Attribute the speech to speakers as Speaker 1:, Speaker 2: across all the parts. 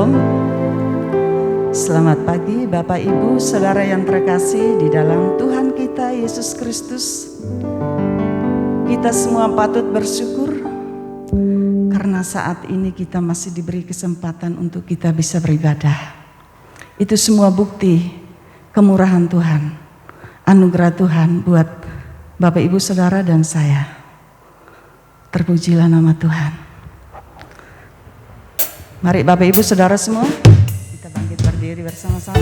Speaker 1: Shalom. Selamat pagi Bapak Ibu Saudara yang terkasih di dalam Tuhan kita Yesus Kristus. Kita semua patut bersyukur karena saat ini kita masih diberi kesempatan untuk kita bisa beribadah. Itu semua bukti kemurahan Tuhan, anugerah Tuhan buat Bapak Ibu Saudara dan saya. Terpujilah nama Tuhan. Mari Bapak Ibu Saudara semua, kita bangkit berdiri bersama-sama.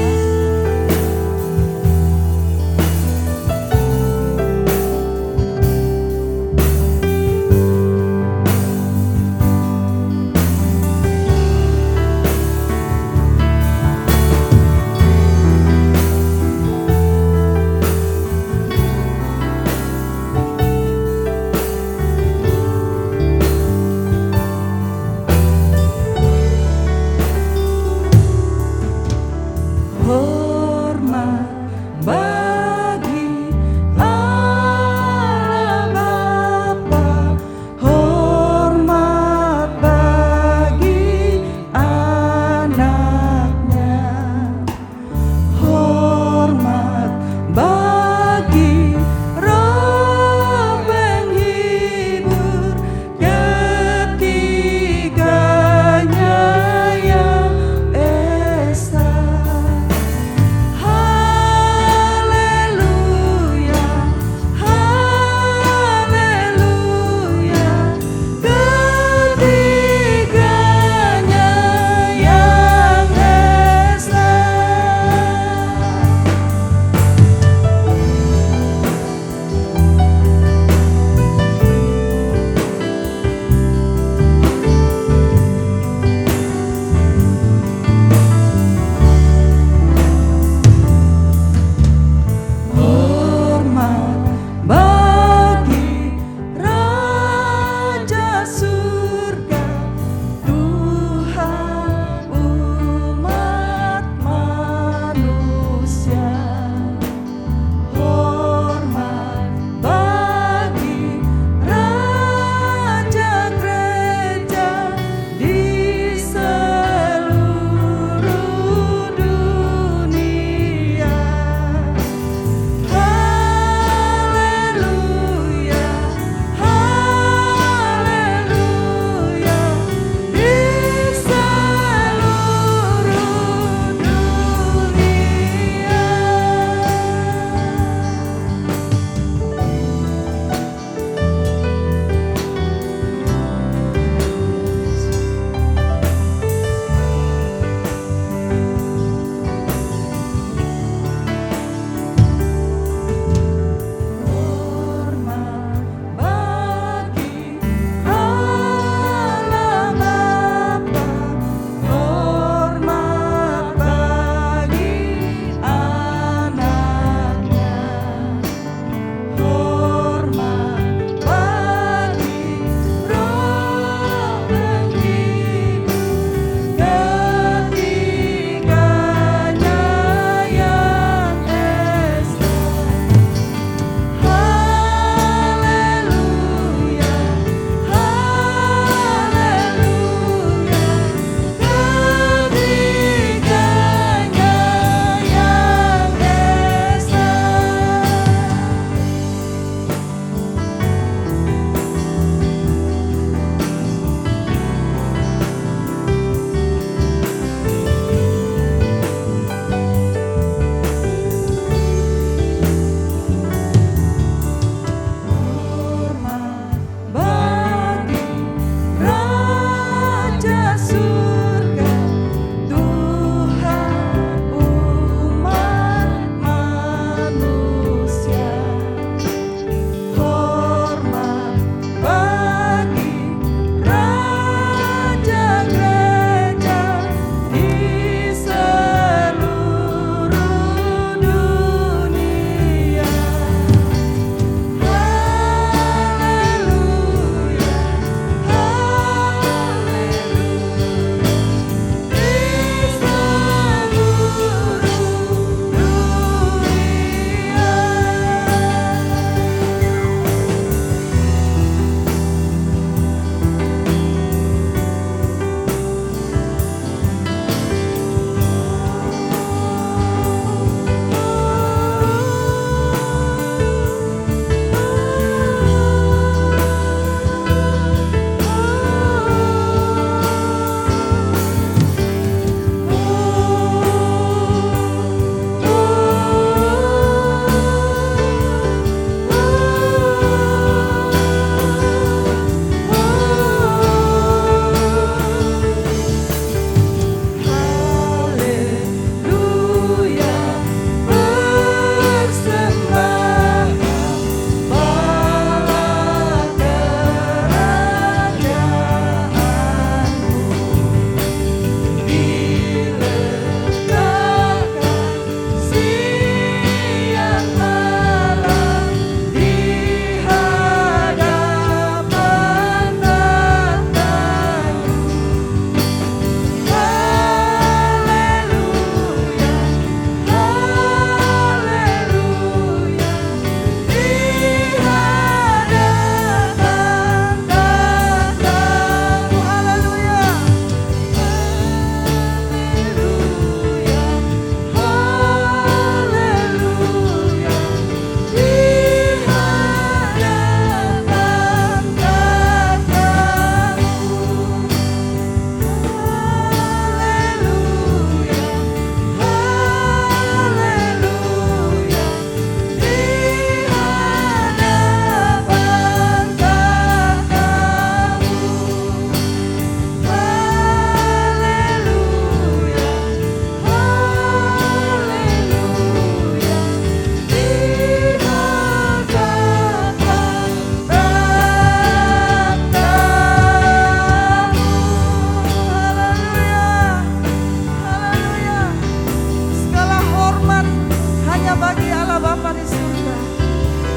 Speaker 1: bagi Allah Bapa di surga.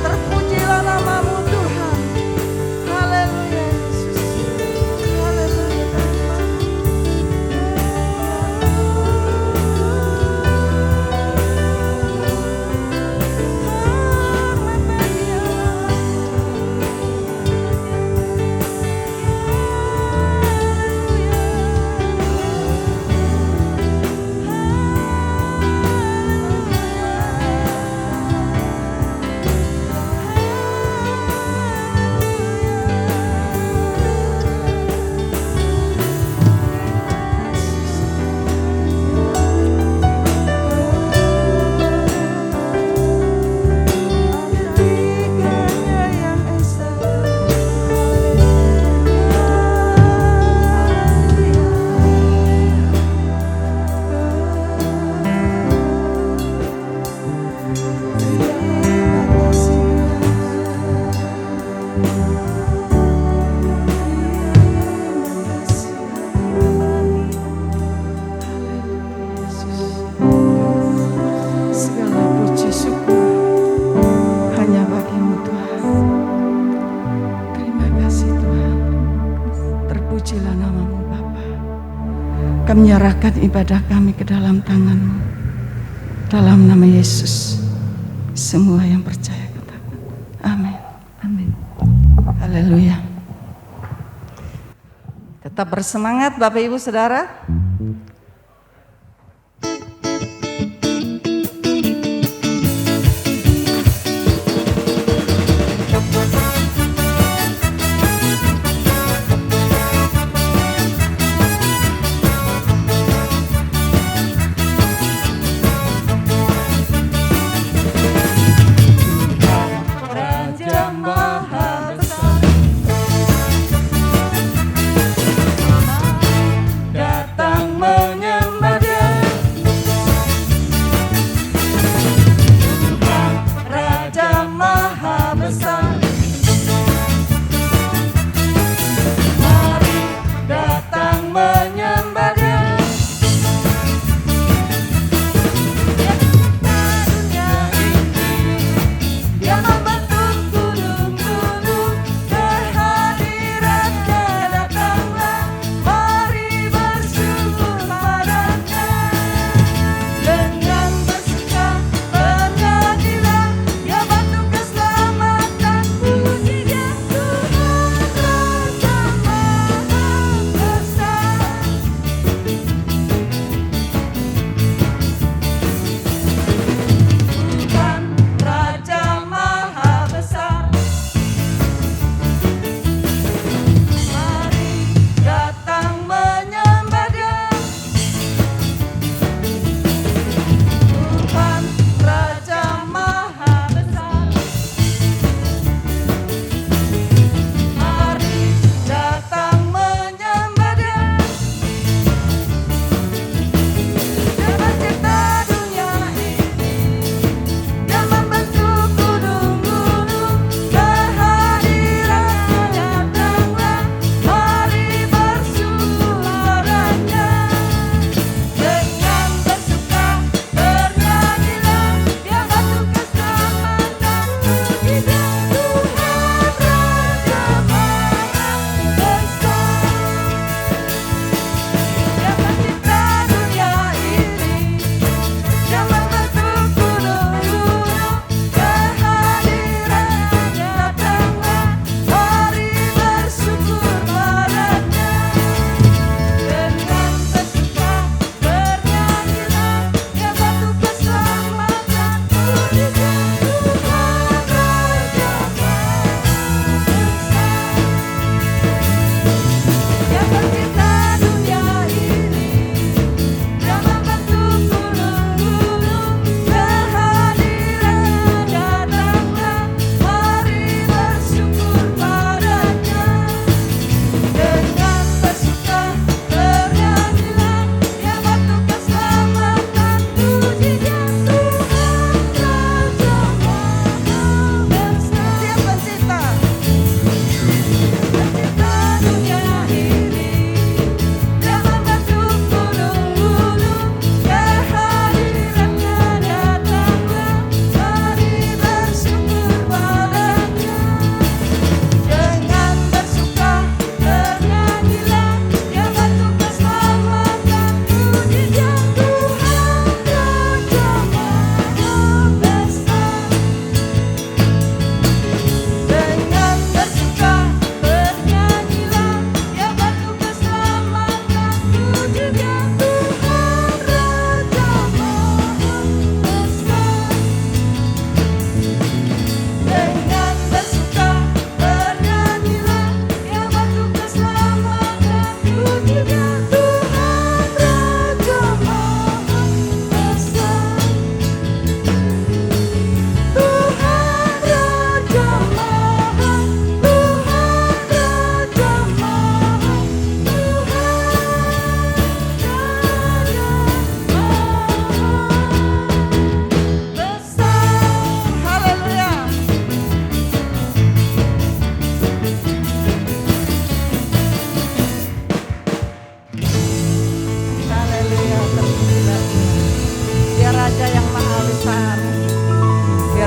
Speaker 1: Terpujilah nama-Mu Tuhan. Haleluya Yesus. Haleluya Tuhan. Segala puji syukur hanya bagi-Mu Tuhan. Terima kasih Tuhan. Terpujilah nama-Mu Bapa. Kami menyerahkan ibadah kami ke dalam tangan-Mu. Dalam nama Yesus, semua yang percaya katakan amin. Amin. Haleluya. Tetap bersemangat Bapak Ibu Saudara. Raja Maha Besar datang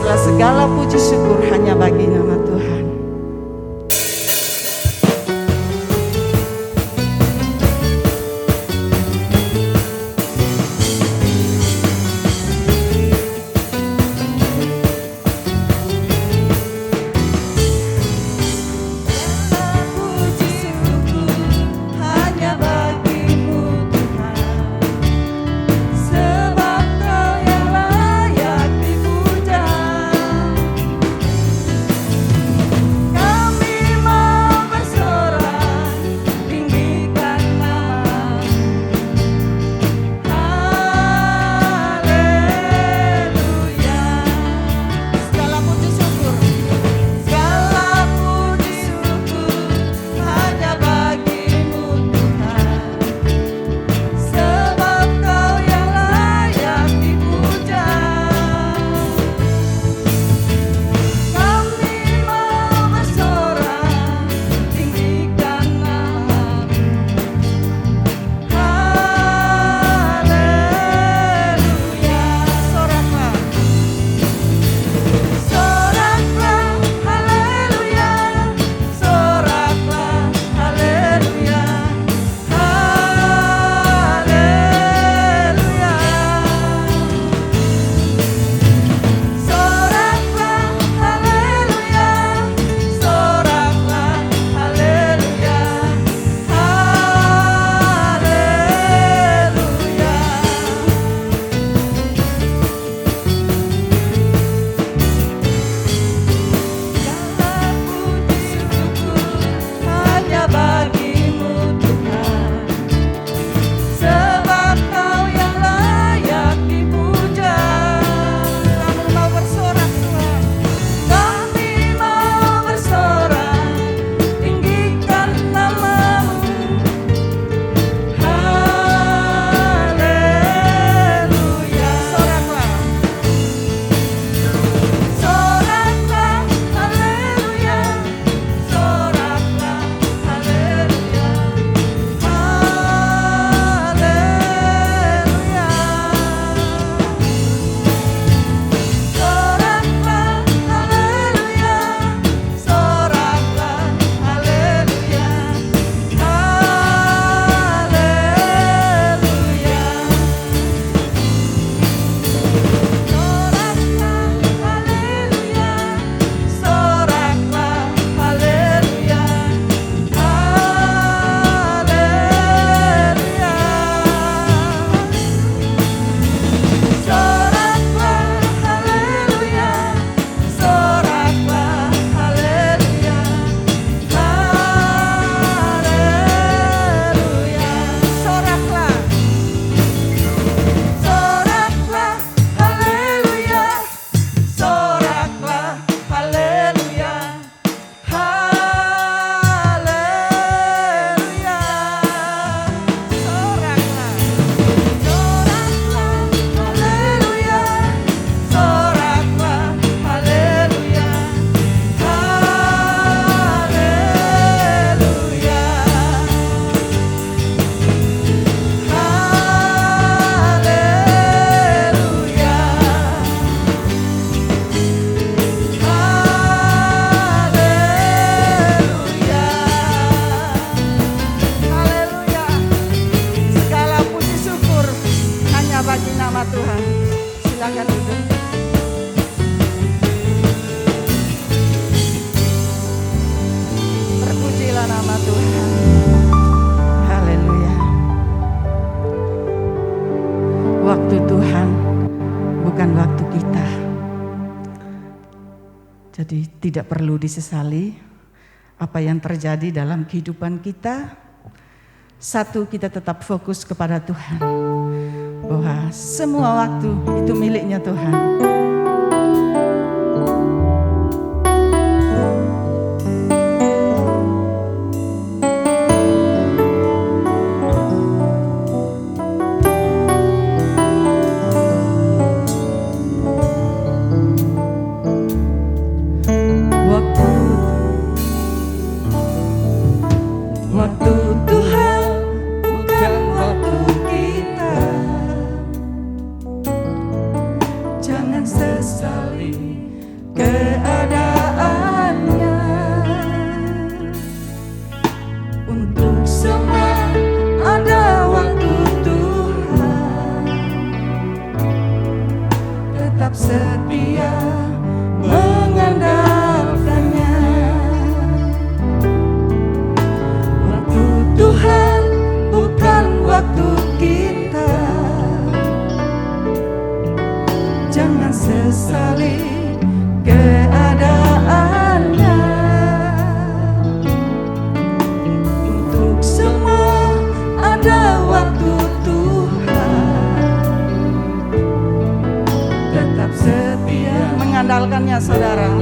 Speaker 1: Segala puji syukur hanya bagi nama Tuhan. Jadi tidak perlu disesali apa yang terjadi dalam kehidupan kita. Satu, kita tetap fokus kepada Tuhan, bahwa semua waktu itu miliknya Tuhan. Jangan keadaannya. Untuk semua ada waktu Tuhan, tetap setia mengandalkannya. Waktu Tuhan bukan waktu kita, jangan sesali keadaannya. Untuk semua ada waktu Tuhan, tetap setia mengandalkannya, saudara.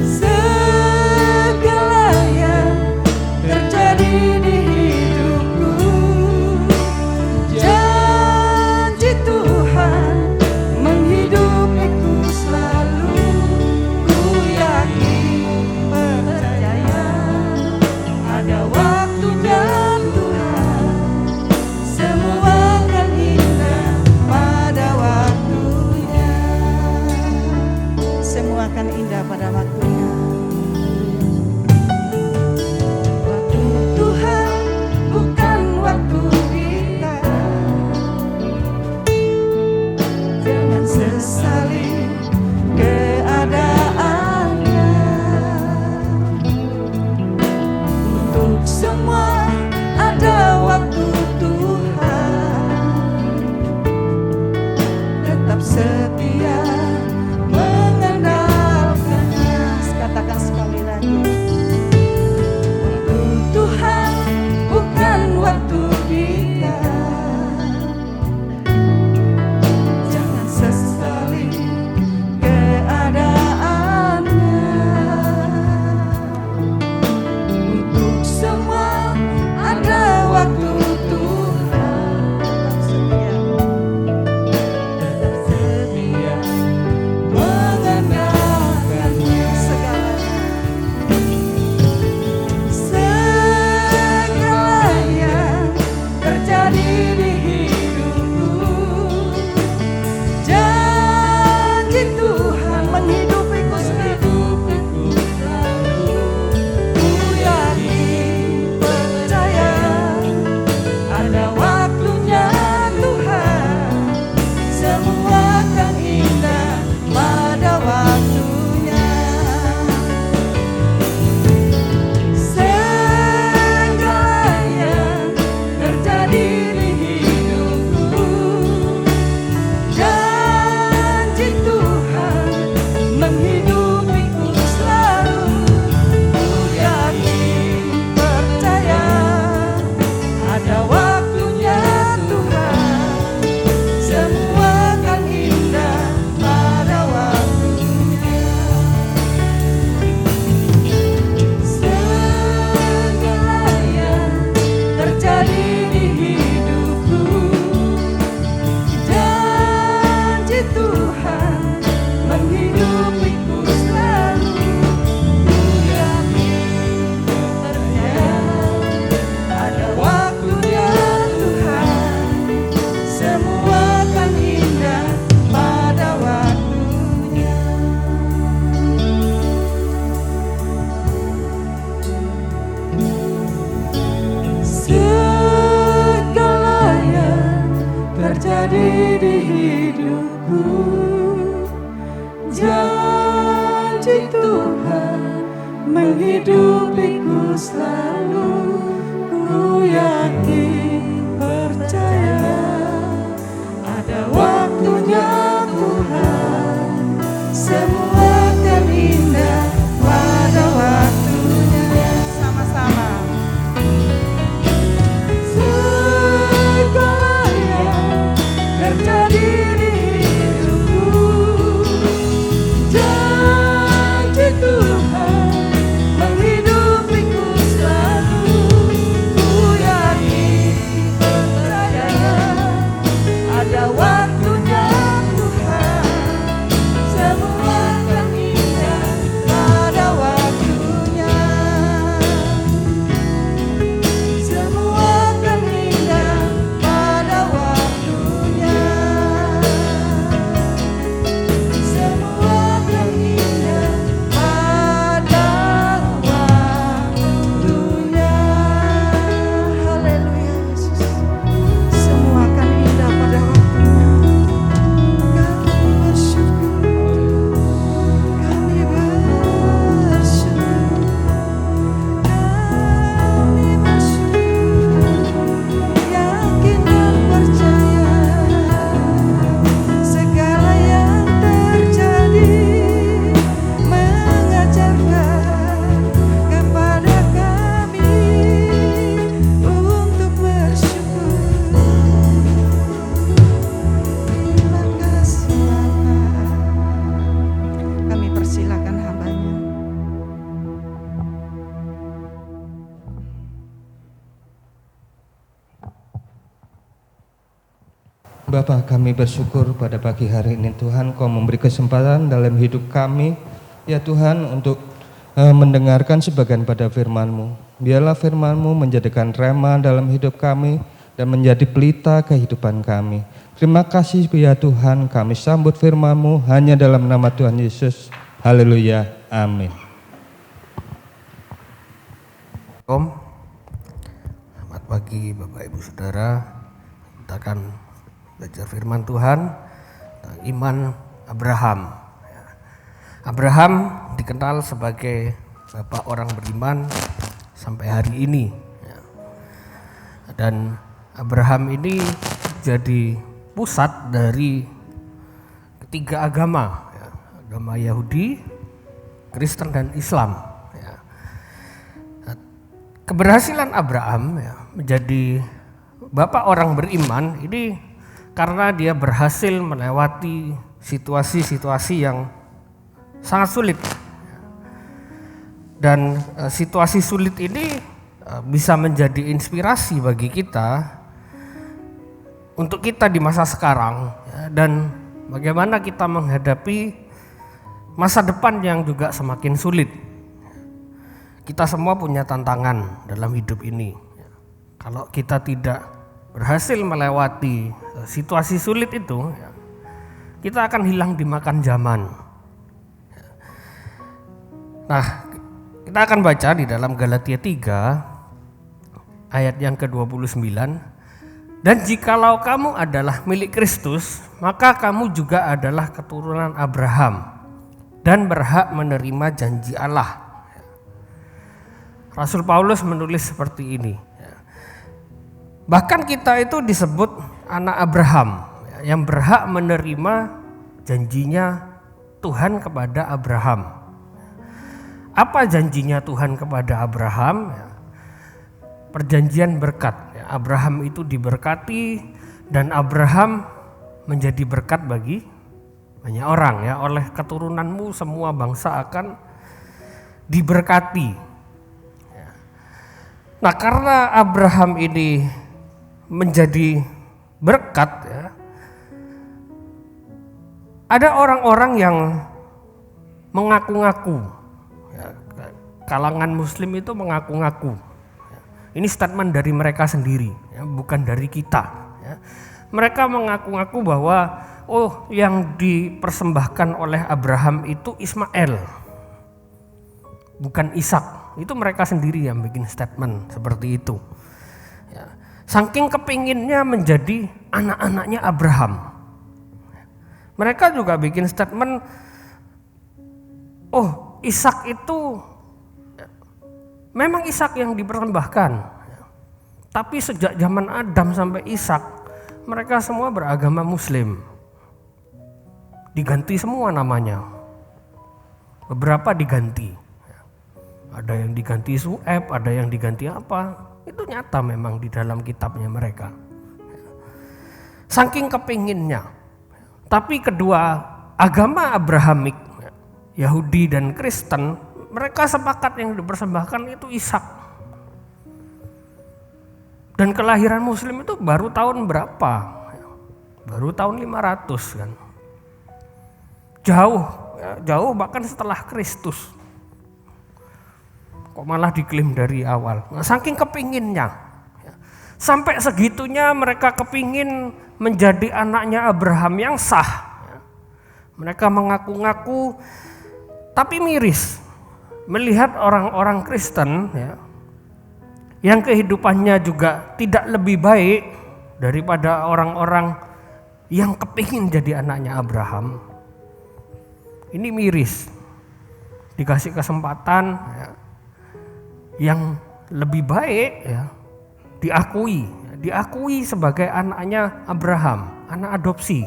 Speaker 1: Segala yang terjadi di hidupku, janji Tuhan menghidupiku selalu. Ku yakin, percaya, ada waktunya Tuhan, semua akan indah pada waktunya. Semua akan indah pada waktunya. Waktu Tuhan bukan waktu kita, jangan sesali keadaannya. Untuk semua ada waktu Tuhan, tetap setia mengandalkannya. Katakan sekali lagi, waktu Tuhan bukan waktu kita, jangan sesali keadaannya. Untuk semua ada waktu Tuhan, tetap setia mengandalkannya. Segala yang terjadi di hidupku, janji Tuhan menghidupiku selalu. Ku yakin, percaya, ada waktunya Tuhan, semua akan indah pada waktunya. Segala yang terjadi di hidupku, janji Tuhan menghidupiku selalu. Ku yakin, percaya, ada waktunya Tuhan, semua akan indah pada waktunya. Segala yang terjadi di hidupku, janji Tuhan menghidupiku selalu. Ku yakin, percaya, ada waktunya Tuhan, semua akan indah pada waktunya. Segala yang terjadi di hidupku, janji Tuhan menghidupiku selalu. Ku yakin, percaya, ada waktunya Tuhan, semua akan indah pada waktunya. Sama-sama. Segala yang terjadi di hidupku, janji Tuhan menghidupiku selalu.
Speaker 2: Bapa, kami bersyukur pada pagi hari ini Tuhan, Kau memberi kesempatan dalam hidup kami, ya Tuhan, untuk mendengarkan sebagian pada firman-Mu. Biarlah firman-Mu menjadikan rema dalam hidup kami dan menjadi pelita kehidupan kami. Terima kasih ya Tuhan, kami sambut firman-Mu hanya dalam nama Tuhan Yesus. Haleluya, amin.
Speaker 3: Selamat pagi Bapak Ibu Saudara. Kita akan belajar firman Tuhan tentang iman Abraham. Abraham dikenal sebagai bapak orang beriman sampai hari ini. Dan Abraham ini jadi pusat dari ketiga agama, agama Yahudi, Kristen dan Islam. Keberhasilan Abraham menjadi bapak orang beriman ini karena dia berhasil melewati situasi-situasi yang sangat sulit. Dan situasi sulit ini bisa menjadi inspirasi bagi kita untuk kita di masa sekarang, dan bagaimana kita menghadapi masa depan yang juga semakin sulit. Kita semua punya tantangan dalam hidup ini. Kalau kita tidak berhasil melewati situasi sulit itu, kita akan hilang dimakan zaman. Nah, kita akan baca di dalam Galatia 3 ayat yang ke-29. Dan jikalau kamu adalah milik Kristus, maka kamu juga adalah keturunan Abraham dan berhak menerima janji Allah. Rasul Paulus menulis seperti ini. Bahkan kita itu disebut anak Abraham yang berhak menerima janjinya Tuhan kepada Abraham. Apa janjinya Tuhan kepada Abraham? Perjanjian berkat. Abraham itu diberkati dan Abraham menjadi berkat bagi banyak orang. Oleh keturunanmu semua bangsa akan diberkati. Nah, karena Abraham ini menjadi berkat, ada orang-orang yang mengaku-ngaku, kalangan Muslim itu mengaku-ngaku. Ini statement dari mereka sendiri, bukan dari kita. Mereka mengaku-ngaku bahwa yang dipersembahkan oleh Abraham itu Ismail, bukan Ishak. Itu mereka sendiri yang bikin statement seperti itu. Saking kepinginnya menjadi anak-anaknya Abraham, mereka juga bikin statement, Ishak itu memang Ishak yang dipersembahkan. Tapi sejak zaman Adam sampai Ishak, mereka semua beragama Muslim. Diganti semua namanya. Beberapa diganti. Ada yang diganti Su'eb, ada yang diganti apa. Itu nyata memang di dalam kitabnya mereka. Saking kepinginnya. Tapi kedua agama Abrahamik, Yahudi dan Kristen, mereka sepakat yang dipersembahkan itu Ishak. Dan kelahiran Muslim itu baru tahun berapa? Baru tahun 500 kan. Jauh bahkan setelah Kristus. Kok malah diklaim dari awal. Nah, saking kepinginnya, sampai segitunya mereka kepingin menjadi anaknya Abraham yang sah. Mereka mengaku-ngaku, tapi miris melihat orang-orang Kristen yang kehidupannya juga tidak lebih baik daripada orang-orang yang kepingin jadi anaknya Abraham. Ini miris, dikasih kesempatan yang lebih baik, diakui sebagai anaknya Abraham, anak adopsi.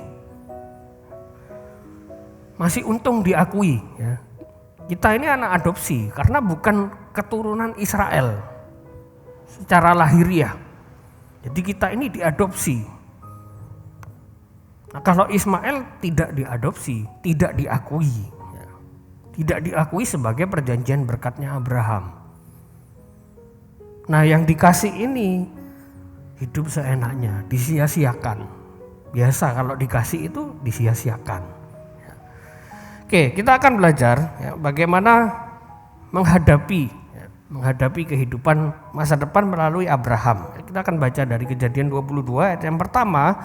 Speaker 3: Masih untung diakui. Kita ini anak adopsi karena bukan keturunan Israel secara lahiriah. Jadi kita ini diadopsi. Nah, kalau Ismail tidak diadopsi, tidak diakui. Tidak diakui sebagai perjanjian berkatnya Abraham. Nah, yang dikasih ini hidup seenaknya, disia-siakan. biasa kalau dikasih itu disia-siakan. Oke, kita akan belajar ya, bagaimana menghadapi kehidupan masa depan melalui Abraham. Kita akan baca dari Kejadian 22 ayat yang pertama.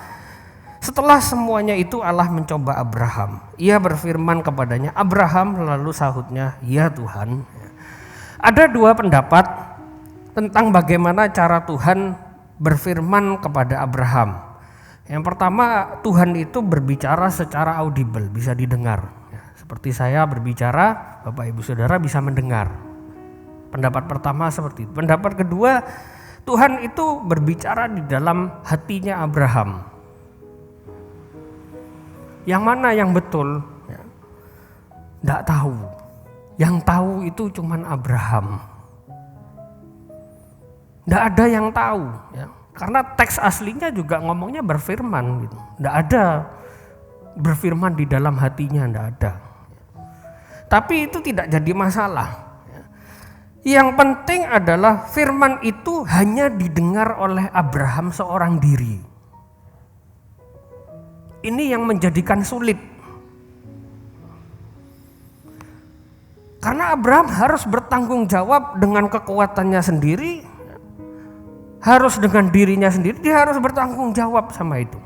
Speaker 3: Setelah semuanya itu Allah mencoba Abraham. Ia berfirman kepadanya, Abraham, lalu sahutnya, ya Tuhan. Ada dua pendapat tentang bagaimana cara Tuhan berfirman kepada Abraham. Yang pertama, Tuhan itu berbicara secara audible, bisa didengar. Seperti saya berbicara, Bapak Ibu Saudara bisa mendengar. Pendapat pertama seperti itu. Pendapat kedua, Tuhan itu berbicara di dalam hatinya Abraham. Yang mana yang betul? Tidak tahu. Yang tahu itu cuman Abraham. Tidak ada yang tahu. Ya. Karena teks aslinya juga ngomongnya berfirman. Gitu. Tidak ada berfirman di dalam hatinya, tidak ada. Tapi itu tidak jadi masalah. Yang penting adalah firman itu hanya didengar oleh Abraham seorang diri. Ini yang menjadikan sulit. Karena Abraham harus bertanggung jawab dengan kekuatannya sendiri, harus dengan dirinya sendiri, dia harus bertanggung jawab sama itu.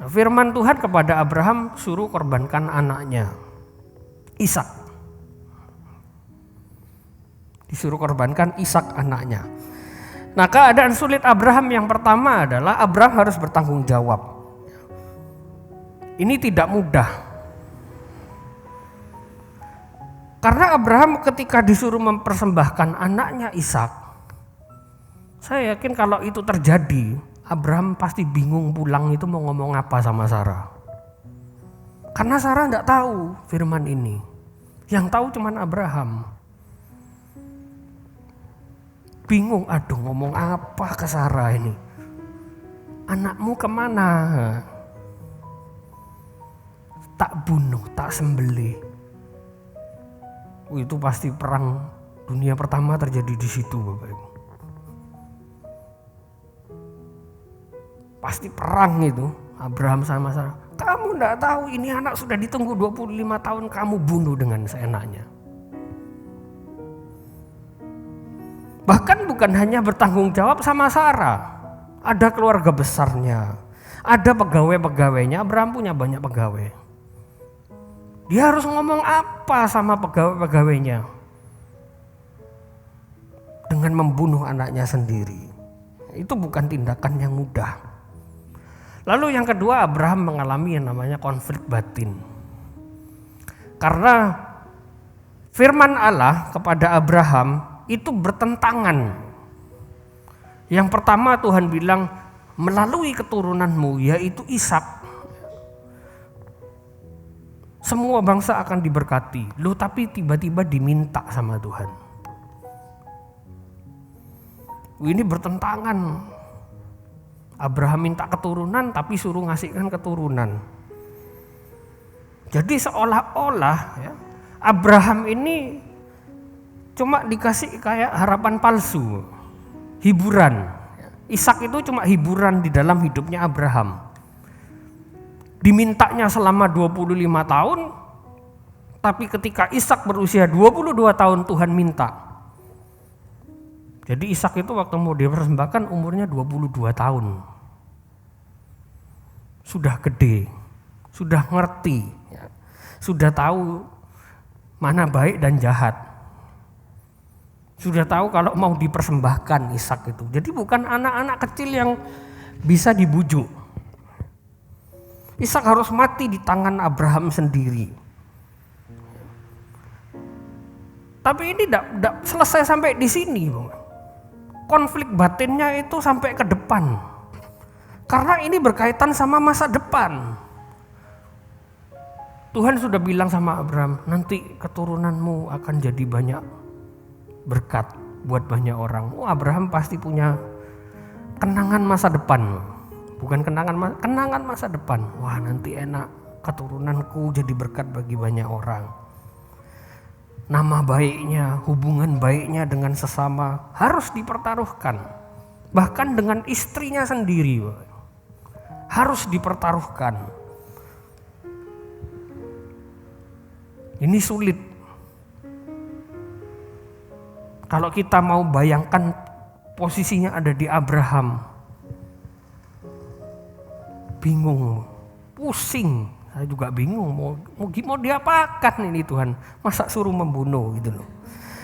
Speaker 3: Firman Tuhan kepada Abraham, suruh korbankan anaknya, Ishak. Disuruh korbankan Ishak anaknya. Nah, keadaan sulit Abraham yang pertama adalah Abraham harus bertanggung jawab. Ini tidak mudah. Karena Abraham ketika disuruh mempersembahkan anaknya Ishak, saya yakin kalau itu terjadi, Abraham pasti bingung pulang itu mau ngomong apa sama Sarah. Karena Sarah tidak tahu firman ini. Yang tahu cuman Abraham. Bingung, aduh ngomong apa ke Sarah ini. Anakmu kemana? Tak bunuh, tak sembelih. Itu pasti perang dunia pertama terjadi di situ, Bapak Ibu. Pasti perang itu, Abraham sama Sarah. Kamu enggak tahu ini anak sudah ditunggu 25 tahun, kamu bunuh dengan seenaknya. Bahkan bukan hanya bertanggung jawab sama Sarah, ada keluarga besarnya, ada pegawai-pegawainya. Abraham punya banyak pegawai. Dia harus ngomong apa sama pegawai-pegawainya dengan membunuh anaknya sendiri. Itu bukan tindakan yang mudah. Lalu yang kedua, Abraham mengalami yang namanya konflik batin. Karena firman Allah kepada Abraham itu bertentangan. Yang pertama Tuhan bilang melalui keturunanmu yaitu Ishak semua bangsa akan diberkati. Loh, tapi tiba-tiba diminta sama Tuhan. Ini bertentangan. Abraham minta keturunan tapi suruh ngasihkan keturunan. Jadi seolah-olah ya, Abraham ini cuma dikasih kayak harapan palsu, hiburan. Ishak itu cuma hiburan di dalam hidupnya Abraham. Dimintanya selama 25 tahun, tapi ketika Ishak berusia 22 tahun Tuhan minta. Jadi Ishak itu waktu mau dipersembahkan umurnya 22 tahun. Sudah gede, sudah ngerti, ya. Sudah tahu mana baik dan jahat. Sudah tahu kalau mau dipersembahkan Ishak itu. Jadi bukan anak-anak kecil yang bisa dibujuk. Ishak harus mati di tangan Abraham sendiri. Tapi ini tidak selesai sampai di sini. Konflik batinnya itu sampai ke depan. Karena ini berkaitan sama masa depan. Tuhan sudah bilang sama Abraham, nanti keturunanmu akan jadi banyak berkat buat banyak orang. Abraham pasti punya kenangan masa depan. Bukan kenangan masa depan. Wah, nanti enak, keturunanku jadi berkat bagi banyak orang. Nama baiknya, hubungan baiknya dengan sesama harus dipertaruhkan. Bahkan dengan istrinya sendiri. harus dipertaruhkan. Ini sulit. Kalau kita mau bayangkan posisinya ada di Abraham, bingung, pusing. Saya juga bingung mau diapakan ini Tuhan, masa suruh membunuh gitu loh.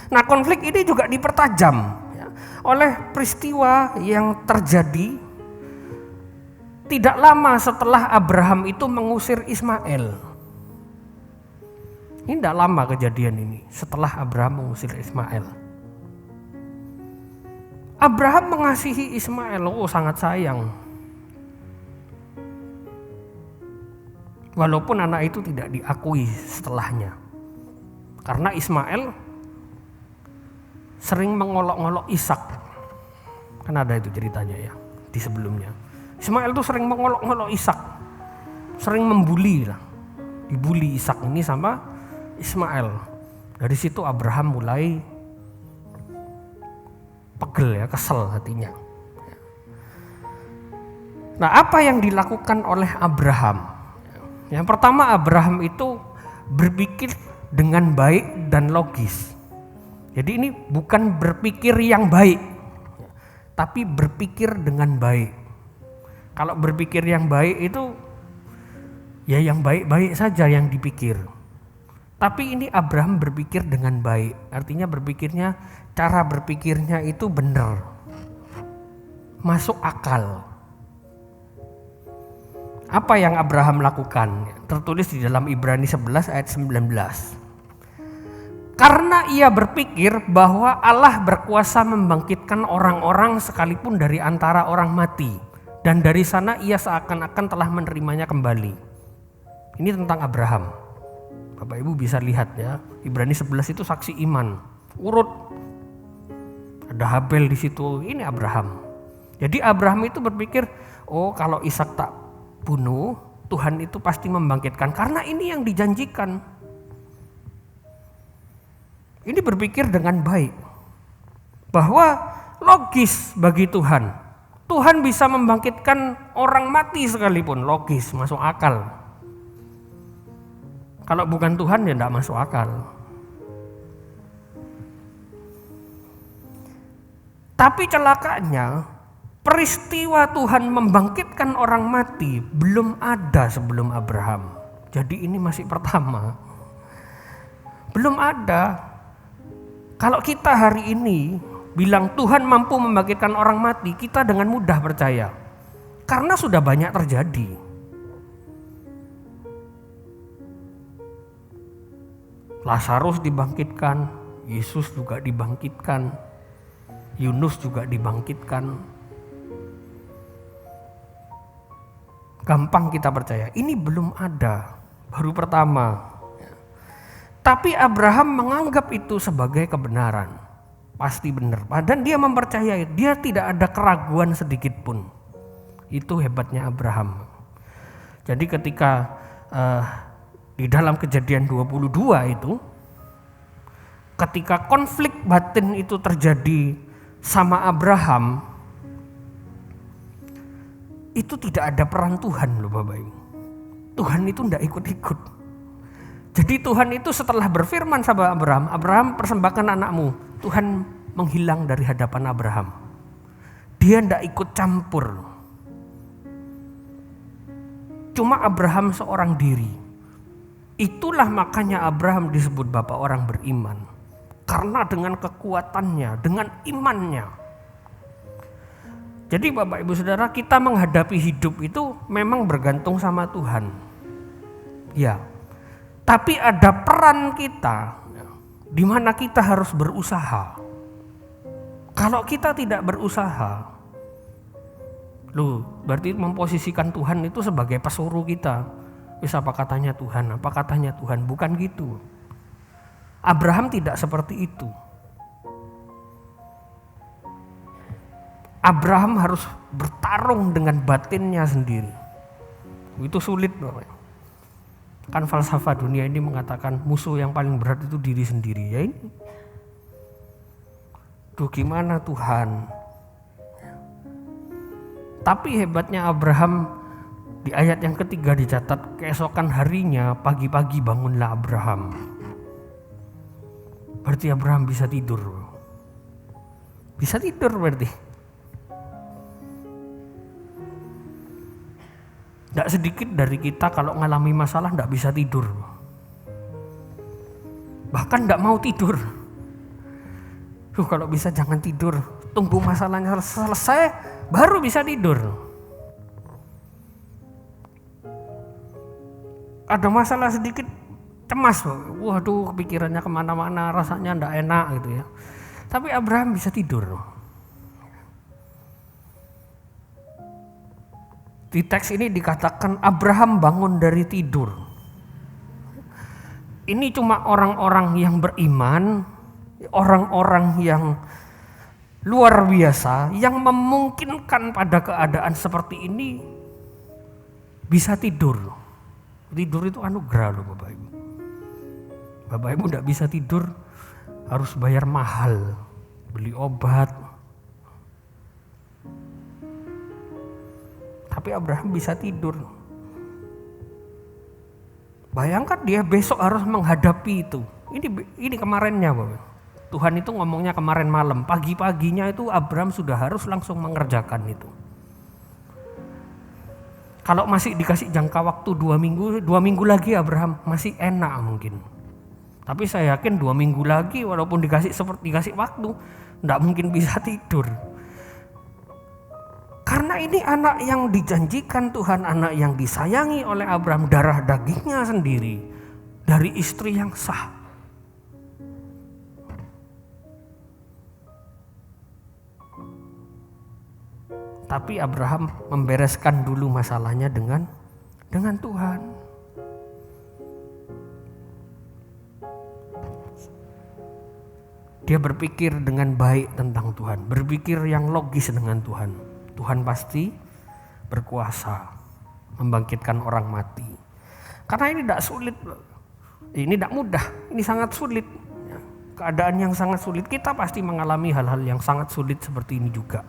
Speaker 3: Nah, konflik ini juga dipertajam ya, oleh peristiwa yang terjadi tidak lama setelah Abraham itu mengusir Ismail. Ini tidak lama kejadian ini, setelah Abraham mengusir Ismail. Abraham mengasihi Ismail, sangat sayang. Walaupun anak itu tidak diakui setelahnya. Karena Ismail sering mengolok-olok Ishak. Kan ada itu ceritanya ya di sebelumnya. Ismail tuh sering mengolok-olok Ishak. Sering membuli lah. Dibully Ishak ini sama Ismail. Dari situ Abraham mulai pegel ya, kesel hatinya. Nah, apa yang dilakukan oleh Abraham? Yang pertama, Abraham itu berpikir dengan baik dan logis. Jadi ini bukan berpikir yang baik, tapi berpikir dengan baik. Kalau berpikir yang baik itu ya yang baik-baik saja yang dipikir. Tapi ini Abraham berpikir dengan baik, artinya cara berpikirnya itu benar, masuk akal. Apa yang Abraham lakukan? Tertulis di dalam Ibrani 11 ayat 19. Karena ia berpikir bahwa Allah berkuasa membangkitkan orang-orang sekalipun dari antara orang mati. Dan dari sana ia seakan-akan telah menerimanya kembali. Ini tentang Abraham. Bapak Ibu bisa lihat ya, Ibrani 11 itu saksi iman. Urut. Ada Habel di situ, ini Abraham. Jadi Abraham itu berpikir, kalau Ishak tak bunuh, Tuhan itu pasti membangkitkan karena ini yang dijanjikan. Ini berpikir dengan baik bahwa logis bagi Tuhan. Tuhan bisa membangkitkan orang mati sekalipun, logis, masuk akal. Kalau bukan Tuhan ya tidak masuk akal. Tapi celakanya peristiwa Tuhan membangkitkan orang mati belum ada sebelum Abraham. Jadi ini masih pertama. Belum ada. Kalau kita hari ini bilang Tuhan mampu membangkitkan orang mati, kita dengan mudah percaya. Karena sudah banyak terjadi. Lazarus dibangkitkan, Yesus juga dibangkitkan, Yunus juga dibangkitkan. Gampang kita percaya, ini belum ada, baru pertama. Tapi Abraham menganggap itu sebagai kebenaran, pasti benar. Dan dia mempercayai, dia tidak ada keraguan sedikit pun. Itu hebatnya Abraham. Jadi ketika di dalam Kejadian 22 itu, ketika konflik batin itu terjadi sama Abraham, itu tidak ada peran Tuhan loh Bapak Ibu. Tuhan itu tidak ikut-ikut. Jadi Tuhan itu setelah berfirman sama Abraham, Abraham persembahkan anakmu. Tuhan menghilang dari hadapan Abraham. Dia tidak ikut campur. Cuma Abraham seorang diri. Itulah makanya Abraham disebut bapak orang beriman. Karena dengan kekuatannya, dengan imannya. Jadi Bapak Ibu Saudara, kita menghadapi hidup itu memang bergantung sama Tuhan. Ya. Tapi ada peran kita di mana kita harus berusaha. Kalau kita tidak berusaha, berarti memposisikan Tuhan itu sebagai pesuruh kita. Wis apa katanya Tuhan, apa katanya Tuhan, bukan gitu. Abraham tidak seperti itu. Abraham harus bertarung dengan batinnya sendiri. Itu sulit Bapak. Kan falsafah dunia ini mengatakan musuh yang paling berat itu diri sendiri. Ya ini. Duh gimana Tuhan. Tapi hebatnya Abraham Di ayat yang ketiga dicatat, keesokan harinya pagi-pagi bangunlah Abraham. Berarti Abraham bisa tidur. Bisa tidur berarti. Tidak sedikit dari kita kalau ngalami masalah tidak bisa tidur. Bahkan tidak mau tidur. Kalau bisa jangan tidur. Tunggu masalahnya selesai baru bisa tidur. Ada masalah sedikit cemas, waduh pikirannya kemana-mana, rasanya ndak enak gitu ya. Tapi Abraham bisa tidur. Di teks ini dikatakan Abraham bangun dari tidur. Ini cuma orang-orang yang beriman, orang-orang yang luar biasa, yang memungkinkan pada keadaan seperti ini bisa tidur. Tidur itu anugerah loh Bapak Ibu. Bapak Ibu tidak bisa tidur, harus bayar mahal, beli obat. Tapi Abraham bisa tidur. Bayangkan dia besok harus menghadapi itu. Ini kemarinnya Bapak. Tuhan itu ngomongnya kemarin malam, pagi-paginya itu Abraham sudah harus langsung mengerjakan itu. Kalau masih dikasih jangka waktu 2 minggu lagi Abraham masih enak mungkin. Tapi saya yakin 2 minggu lagi walaupun dikasih waktu, tidak mungkin bisa tidur. Karena ini anak yang dijanjikan Tuhan, anak yang disayangi oleh Abraham, darah dagingnya sendiri, dari istri yang sah. Tapi Abraham membereskan dulu masalahnya dengan Tuhan. Dia berpikir dengan baik tentang Tuhan, berpikir yang logis dengan Tuhan. Tuhan pasti berkuasa membangkitkan orang mati. Karena ini tidak sulit, ini tidak mudah, ini sangat sulit. Keadaan yang sangat sulit, kita pasti mengalami hal-hal yang sangat sulit seperti ini juga.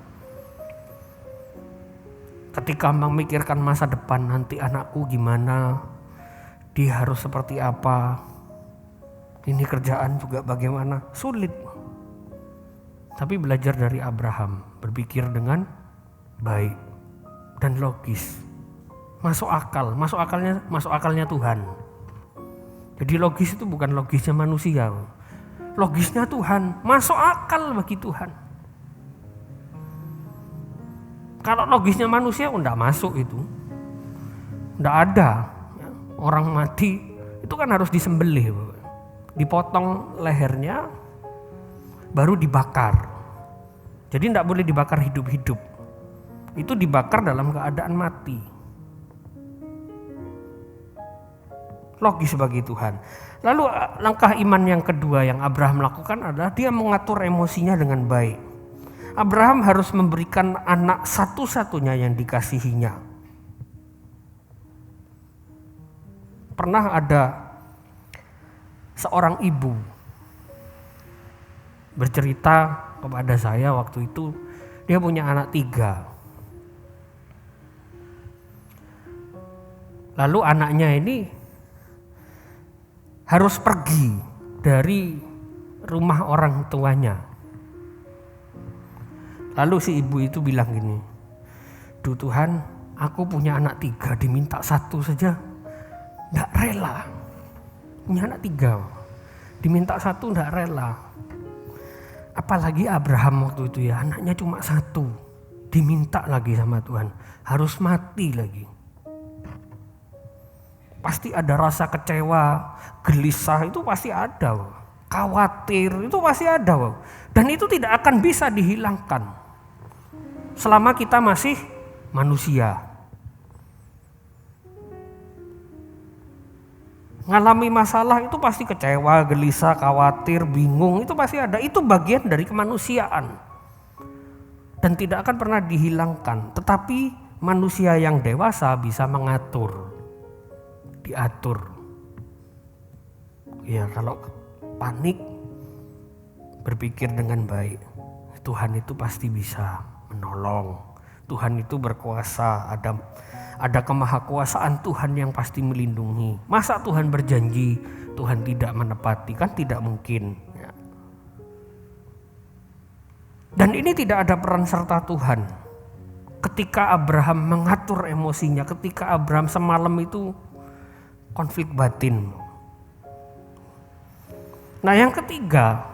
Speaker 3: Ketika memikirkan masa depan, nanti anakku gimana, dia harus seperti apa, ini kerjaan juga bagaimana, sulit. Tapi belajar dari Abraham, berpikir dengan baik dan logis, masuk akalnya Tuhan. Jadi logis itu bukan logisnya manusia, logisnya Tuhan, masuk akal bagi Tuhan. Kalau logisnya manusia enggak masuk itu. Enggak ada. Orang mati itu kan harus disembelih. Dipotong lehernya baru dibakar. Jadi enggak boleh dibakar hidup-hidup. Itu dibakar dalam keadaan mati. Logis bagi Tuhan. Lalu langkah iman yang kedua yang Abraham lakukan adalah dia mengatur emosinya dengan baik. Abraham harus memberikan anak satu-satunya yang dikasihinya. Pernah ada seorang ibu bercerita kepada saya waktu itu, dia punya anak 3. Lalu anaknya ini harus pergi dari rumah orang tuanya. Lalu si ibu itu bilang gini, "Duh Tuhan, aku punya anak 3, diminta 1 saja enggak rela. Punya anak 3, diminta 1 enggak rela. Apalagi Abraham waktu itu ya, anaknya cuma 1, diminta lagi sama Tuhan, harus mati lagi." Pasti ada rasa kecewa, gelisah, itu pasti ada. Khawatir, itu pasti ada. Dan itu tidak akan bisa dihilangkan selama kita masih manusia. Ngalami masalah itu pasti kecewa, gelisah, khawatir, bingung, itu pasti ada. Itu bagian dari kemanusiaan dan tidak akan pernah dihilangkan. Tetapi manusia yang dewasa bisa mengatur, diatur. Ya, kalau panik, berpikir dengan baik, Tuhan itu pasti bisa menolong. Tuhan itu berkuasa. ada kemahakuasaan Tuhan yang pasti melindungi. Masa Tuhan berjanji Tuhan tidak menepati? Kan tidak mungkin. Ya. Dan ini tidak ada peran serta Tuhan. Ketika Abraham mengatur emosinya, ketika Abraham semalam itu konflik batin. Nah, yang ketiga,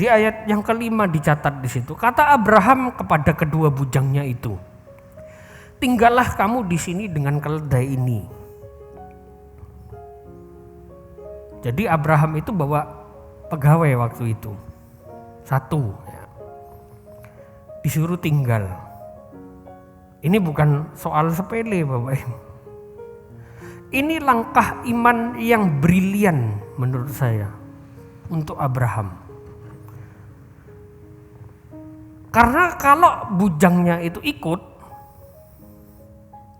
Speaker 3: di ayat yang kelima dicatat di situ, kata Abraham kepada kedua bujangnya itu, tinggallah kamu di sini dengan keledai ini. Jadi Abraham itu bawa pegawai waktu itu, satu, ya. Disuruh tinggal. Ini bukan soal sepele, Bapak Ibu. Ini langkah iman yang brilian menurut saya untuk Abraham. Karena kalau bujangnya itu ikut,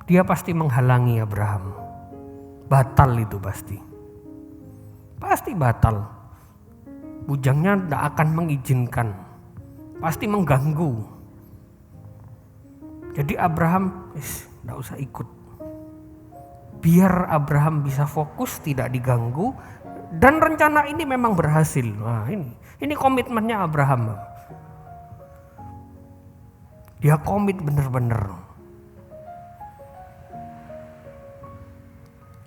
Speaker 3: dia pasti menghalangi Abraham. Batal itu pasti. Pasti batal. Bujangnya tidak akan mengizinkan. Pasti mengganggu. Jadi Abraham tidak usah ikut. Biar Abraham bisa fokus, tidak diganggu. Dan rencana ini memang berhasil. Nah, ini komitmennya Abraham. Dia komit benar-benar.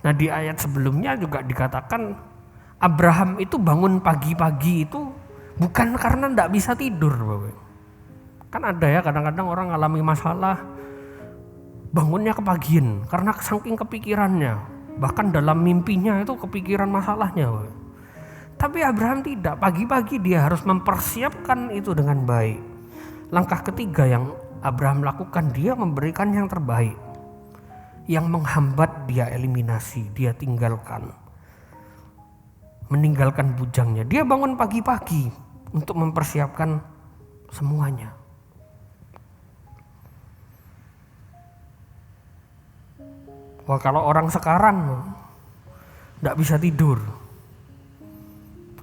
Speaker 3: Nah, di ayat sebelumnya juga dikatakan Abraham itu bangun pagi-pagi itu bukan karena tidak bisa tidur, Bapak. Kan ada ya kadang-kadang orang alami masalah bangunnya kepagian karena saking kepikirannya. Bahkan dalam mimpinya itu kepikiran masalahnya, Bapak. Tapi Abraham tidak, pagi-pagi dia harus mempersiapkan itu dengan baik. Langkah ketiga yang Abraham lakukan, dia memberikan yang terbaik. Yang menghambat dia eliminasi, dia tinggalkan. Meninggalkan bujangnya. Dia bangun pagi-pagi untuk mempersiapkan semuanya. Wah, kalau orang sekarang tidak bisa tidur.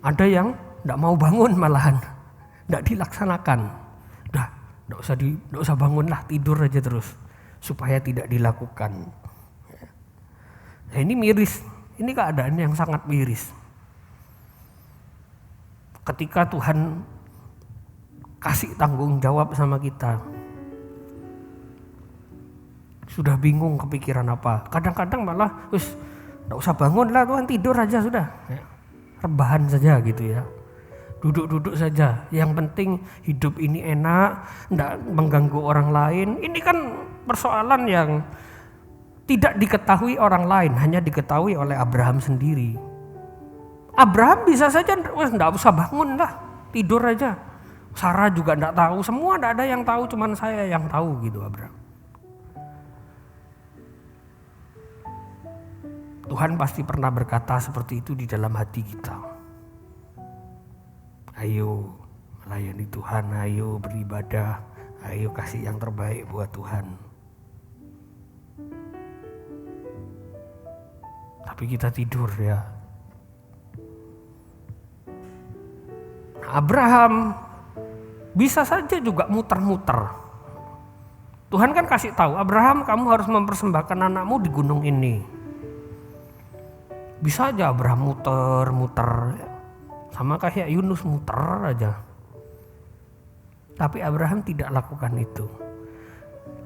Speaker 3: Ada yang tidak mau bangun malahan, tidak dilaksanakan. Tidak usah bangun lah, tidur aja terus supaya tidak dilakukan. Nah, ini miris, ini keadaan yang sangat miris. Ketika Tuhan kasih tanggung jawab sama kita, sudah bingung kepikiran apa. Kadang-kadang malah, tidak usah bangun lah Tuhan, tidur aja sudah. Rebahan saja gitu ya. Duduk-duduk saja. Yang penting hidup ini enak, tidak mengganggu orang lain. Ini kan persoalan yang tidak diketahui orang lain, hanya diketahui oleh Abraham sendiri. Abraham bisa saja, tidak usah bangun lah, tidur aja. Sarah juga tidak tahu, semua tidak ada yang tahu, cuman saya yang tahu gitu Abraham. Tuhan pasti pernah berkata seperti itu di dalam hati kita. Ayo melayani Tuhan, ayo beribadah, ayo kasih yang terbaik buat Tuhan. Tapi kita tidur ya. Abraham bisa saja juga muter-muter. Tuhan kan kasih tahu, Abraham kamu harus mempersembahkan anakmu di gunung ini. Bisa aja Abraham muter-muter, sama kayak Yunus muter aja. Tapi Abraham tidak lakukan itu.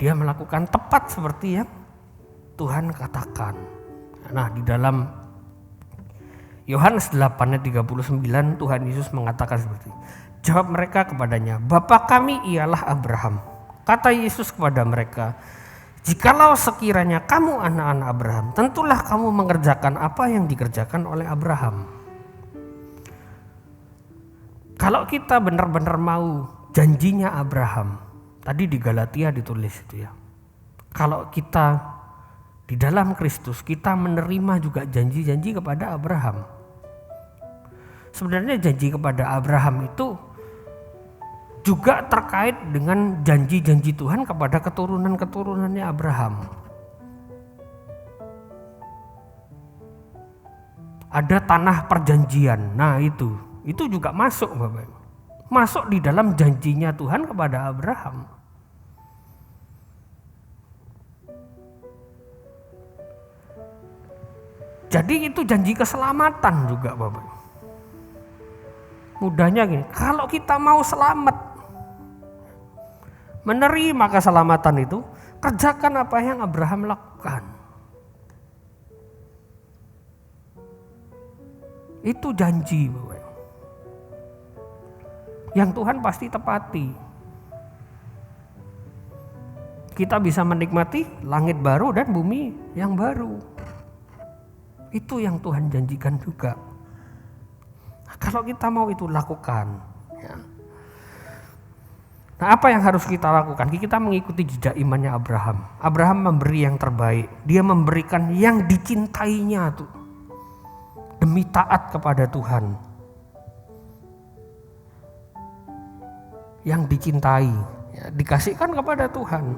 Speaker 3: Dia melakukan tepat seperti yang Tuhan katakan. Nah, di dalam Yohanes 8 ayat 39 Tuhan Yesus mengatakan seperti ini. Jawab mereka kepadanya, Bapa kami ialah Abraham. Kata Yesus kepada mereka, jikalau sekiranya kamu anak-anak Abraham, tentulah kamu mengerjakan apa yang dikerjakan oleh Abraham. Kalau kita benar-benar mau janjinya Abraham, tadi di Galatia ditulis itu ya. Kalau kita di dalam Kristus, kita menerima juga janji-janji kepada Abraham. Sebenarnya janji kepada Abraham itu juga terkait dengan janji-janji Tuhan kepada keturunan-keturunannya Abraham. Ada tanah perjanjian. Nah, itu juga masuk, Bapak. Masuk di dalam janjinya Tuhan kepada Abraham. Jadi itu janji keselamatan juga Bapak. Mudahnya gini, kalau kita mau selamat, menerima keselamatan itu, kerjakan apa yang Abraham lakukan. Itu jangi Bapak. Yang Tuhan pasti tepati. Kita bisa menikmati langit baru dan bumi yang baru. Itu yang Tuhan janjikan juga. Nah, kalau kita mau itu lakukan. Ya. Nah, apa yang harus kita lakukan? Kita mengikuti jejak imannya Abraham. Abraham memberi yang terbaik. Dia memberikan yang dicintainya tuh. Demi taat kepada Tuhan. Yang dicintai, ya, dikasihkan kepada Tuhan.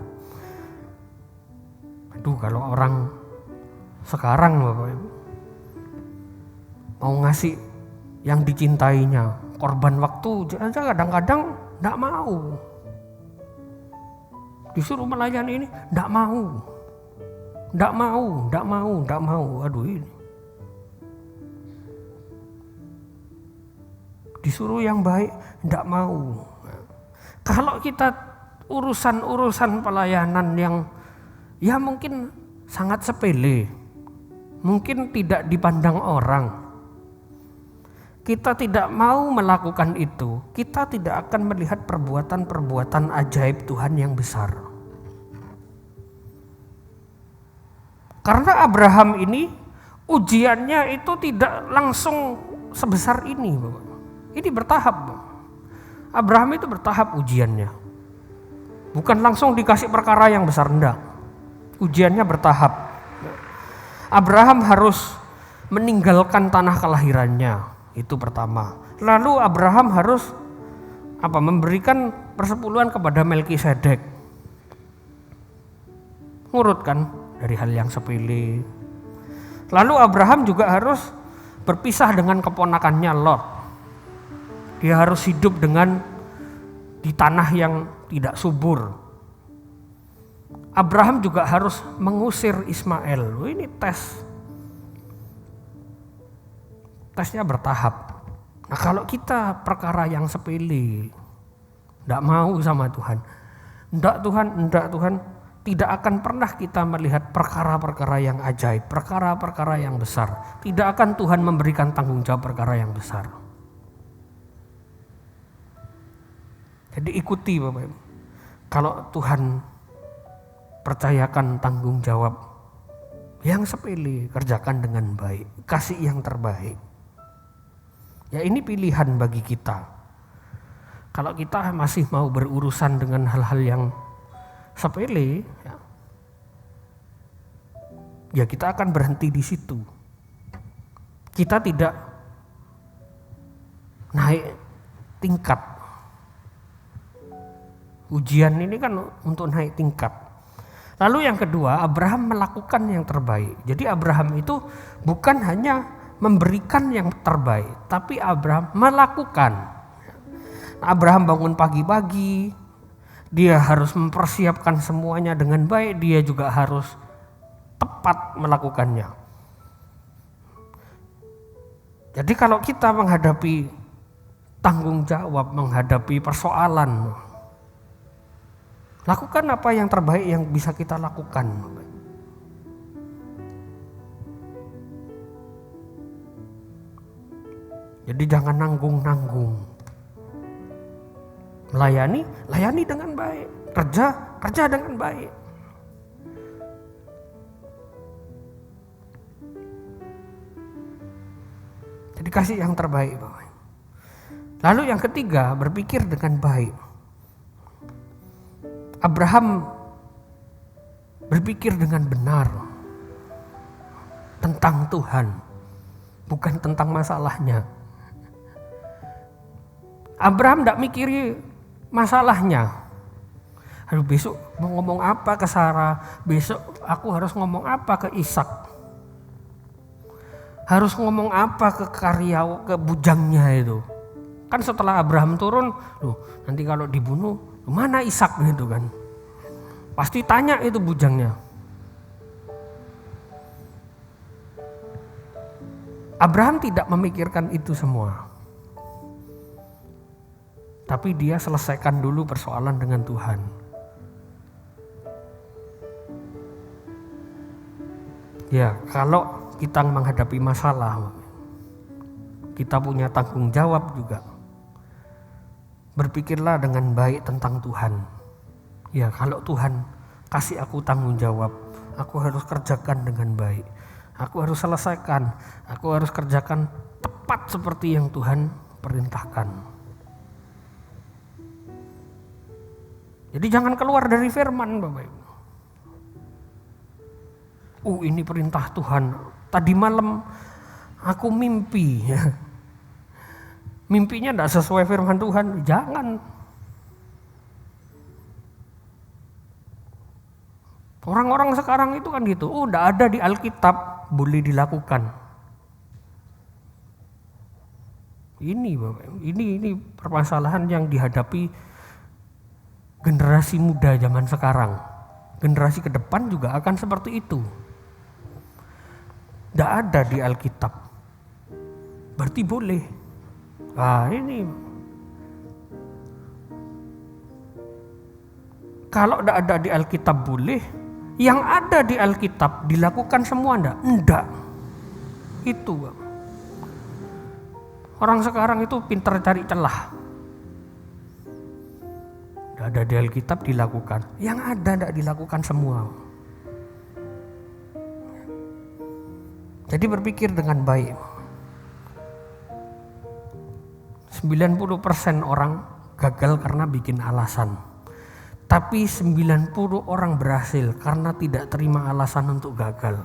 Speaker 3: Aduh, kalau orang sekarang Bapak Ibu mau ngasih yang dicintainya, korban waktu aja kadang-kadang enggak mau. Disuruh melayani ini enggak mau. Enggak mau. Aduh ini. Disuruh yang baik enggak mau. Kalau kita urusan-urusan pelayanan yang ya mungkin sangat sepele, mungkin tidak dipandang orang, kita tidak mau melakukan itu, kita tidak akan melihat perbuatan-perbuatan ajaib Tuhan yang besar. Karena Abraham ini ujiannya itu tidak langsung sebesar ini, Bapak. Ini bertahap, Bapak. Abraham itu bertahap ujiannya. Bukan langsung dikasih perkara yang besar, enggak. Ujiannya bertahap. Abraham harus meninggalkan tanah kelahirannya, itu pertama. Lalu Abraham harus memberikan persepuluhan kepada Melkisedek. Ngurut kan dari hal yang sepele. Lalu Abraham juga harus berpisah dengan keponakannya Lot. Dia harus hidup di tanah yang tidak subur. Abraham juga harus mengusir Ismail. Ini tesnya bertahap. Nah, kalau kita perkara yang sepele, tidak mau sama Tuhan, enggak Tuhan, tidak akan pernah kita melihat perkara-perkara yang ajaib, perkara-perkara yang besar. Tidak akan Tuhan memberikan tanggung jawab perkara yang besar. Jadi ikuti Bapak Ibu. Kalau Tuhan percayakan tanggung jawab yang sepele, kerjakan dengan baik, kasih yang terbaik. Ya ini pilihan bagi kita. Kalau kita masih mau berurusan dengan hal-hal yang sepele, ya kita akan berhenti di situ. Kita tidak naik tingkat. Ujian ini kan untuk naik tingkat. Lalu yang kedua, Abraham melakukan yang terbaik. Jadi Abraham itu bukan hanya memberikan yang terbaik, tapi Abraham melakukan. Abraham bangun pagi-pagi, dia harus mempersiapkan semuanya dengan baik, dia juga harus tepat melakukannya. Jadi kalau kita menghadapi tanggung jawab, menghadapi persoalan, lakukan apa yang terbaik yang bisa kita lakukan. Jadi jangan nanggung-nanggung. Layani dengan baik. Kerja dengan baik. Jadi kasih yang terbaik. Lalu yang ketiga, berpikir dengan baik. Abraham berpikir dengan benar tentang Tuhan, bukan tentang masalahnya. Abraham tidak mikiri masalahnya. Aduh, besok mau ngomong apa ke Sarah, besok aku harus ngomong apa ke Ishak, harus ngomong apa ke ke bujangnya itu. Kan setelah Abraham turun, nanti kalau dibunuh, mana Ishak gitu kan. Pasti tanya itu bujangnya. Abraham tidak memikirkan itu semua. Tapi dia selesaikan dulu persoalan dengan Tuhan. Ya, kalau kita menghadapi masalah, kita punya tanggung jawab juga. Berpikirlah dengan baik tentang Tuhan. Ya, kalau Tuhan kasih aku tanggung jawab, aku harus kerjakan dengan baik. Aku harus selesaikan, aku harus kerjakan tepat seperti yang Tuhan perintahkan. Jadi jangan keluar dari firman, Bapak Ibu. Ini perintah Tuhan. Tadi malam aku mimpi. Mimpinya tidak sesuai firman Tuhan, jangan. Orang-orang sekarang itu kan gitu, tidak ada di Alkitab, boleh dilakukan. Ini Bapak, ini permasalahan yang dihadapi generasi muda zaman sekarang. Generasi ke depan juga akan seperti itu. Tidak ada di Alkitab, berarti boleh. Ini kalau tidak ada di Alkitab boleh, yang ada di Alkitab dilakukan semua enggak. Itu Bapak. Orang sekarang itu pintar cari celah. Tidak ada di Alkitab dilakukan, yang ada tidak dilakukan semua. Jadi berpikir dengan baik. 90% orang gagal karena bikin alasan. Tapi 90 orang berhasil karena tidak terima alasan untuk gagal.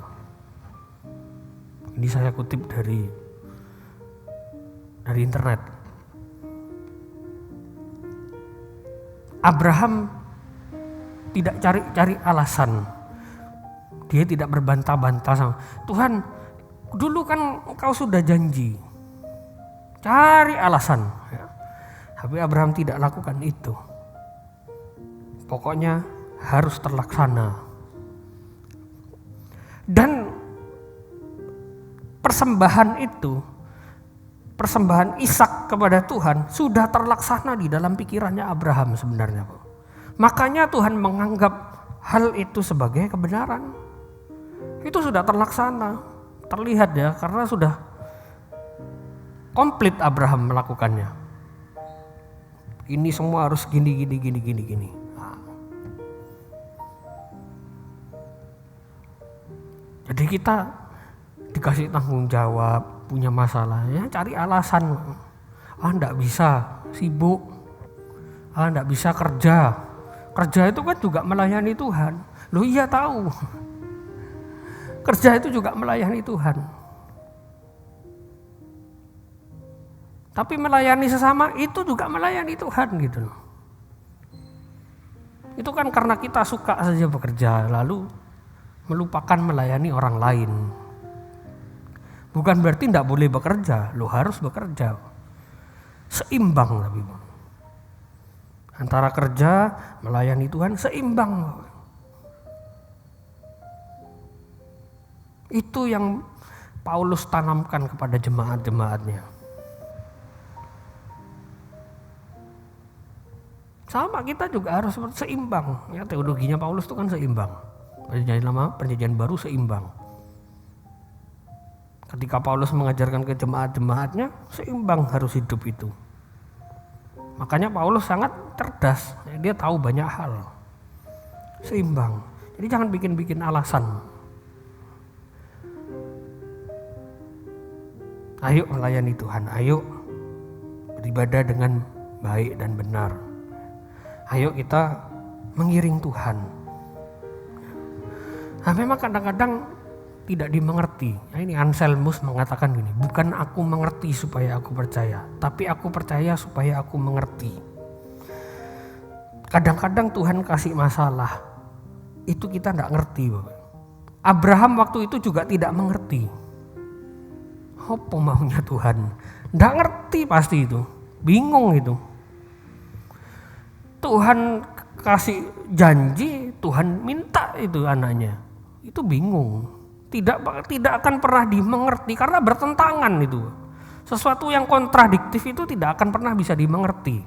Speaker 3: Ini saya kutip dari internet. Abraham tidak cari alasan. Dia tidak berbantah-bantah sama Tuhan. Dulu kan engkau sudah janji. Cari alasan. Tapi Abraham tidak lakukan itu. Pokoknya harus terlaksana. Dan persembahan itu, persembahan Ishak kepada Tuhan sudah terlaksana di dalam pikirannya Abraham sebenarnya. Makanya Tuhan menganggap hal itu sebagai kebenaran. Itu sudah terlaksana, terlihat ya, karena sudah komplit Abraham melakukannya. Ini semua harus gini. Jadi kita dikasih tanggung jawab, punya masalah, ya cari alasan. Enggak bisa, sibuk. Enggak bisa kerja. Kerja itu kan juga melayani Tuhan. Loh iya tahu. Kerja itu juga melayani Tuhan. Tapi melayani sesama itu juga melayani Tuhan gitu loh. Itu kan karena kita suka saja bekerja, lalu melupakan melayani orang lain. Bukan berarti tidak boleh bekerja, lo harus bekerja. Seimbang tapi. Antara kerja, melayani Tuhan seimbang. Itu yang Paulus tanamkan kepada jemaat-jemaatnya. Sama kita juga harus seimbang. Ya, teologinya Paulus itu kan seimbang. Perjanjian Lama, Perjanjian Baru seimbang. Ketika Paulus mengajarkan ke jemaat-jemaatnya, seimbang harus hidup itu. Makanya Paulus sangat cerdas, dia tahu banyak hal. Seimbang. Jadi jangan bikin-bikin alasan. Ayo melayani Tuhan, ayo beribadah dengan baik dan benar. Ayo kita mengiring Tuhan. Nah, memang kadang-kadang tidak dimengerti. Nah, ini Anselmus mengatakan gini, bukan aku mengerti supaya aku percaya, tapi aku percaya supaya aku mengerti. Kadang-kadang Tuhan kasih masalah, itu kita tidak ngerti. Abraham waktu itu juga tidak mengerti. Apa maunya Tuhan? Tidak ngerti pasti itu, bingung itu. Tuhan kasih janji, Tuhan minta itu anaknya. Itu bingung, tidak akan pernah dimengerti karena bertentangan itu. Sesuatu yang kontradiktif itu tidak akan pernah bisa dimengerti.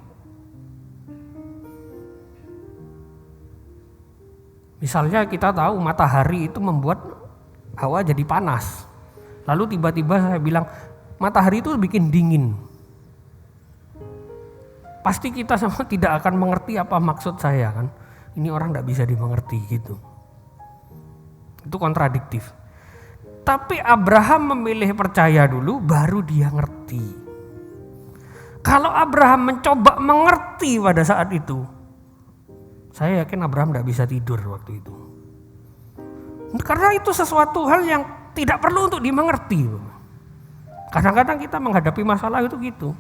Speaker 3: Misalnya kita tahu matahari itu membuat hawa jadi panas. Lalu tiba-tiba saya bilang matahari itu bikin dingin. Pasti kita semua tidak akan mengerti apa maksud saya kan. Ini orang tidak bisa dimengerti gitu. Itu kontradiktif. Tapi Abraham memilih percaya dulu baru dia ngerti. Kalau Abraham mencoba mengerti pada saat itu, saya yakin Abraham tidak bisa tidur waktu itu. Karena itu sesuatu hal yang tidak perlu untuk dimengerti. Kadang-kadang kita menghadapi masalah itu gitu.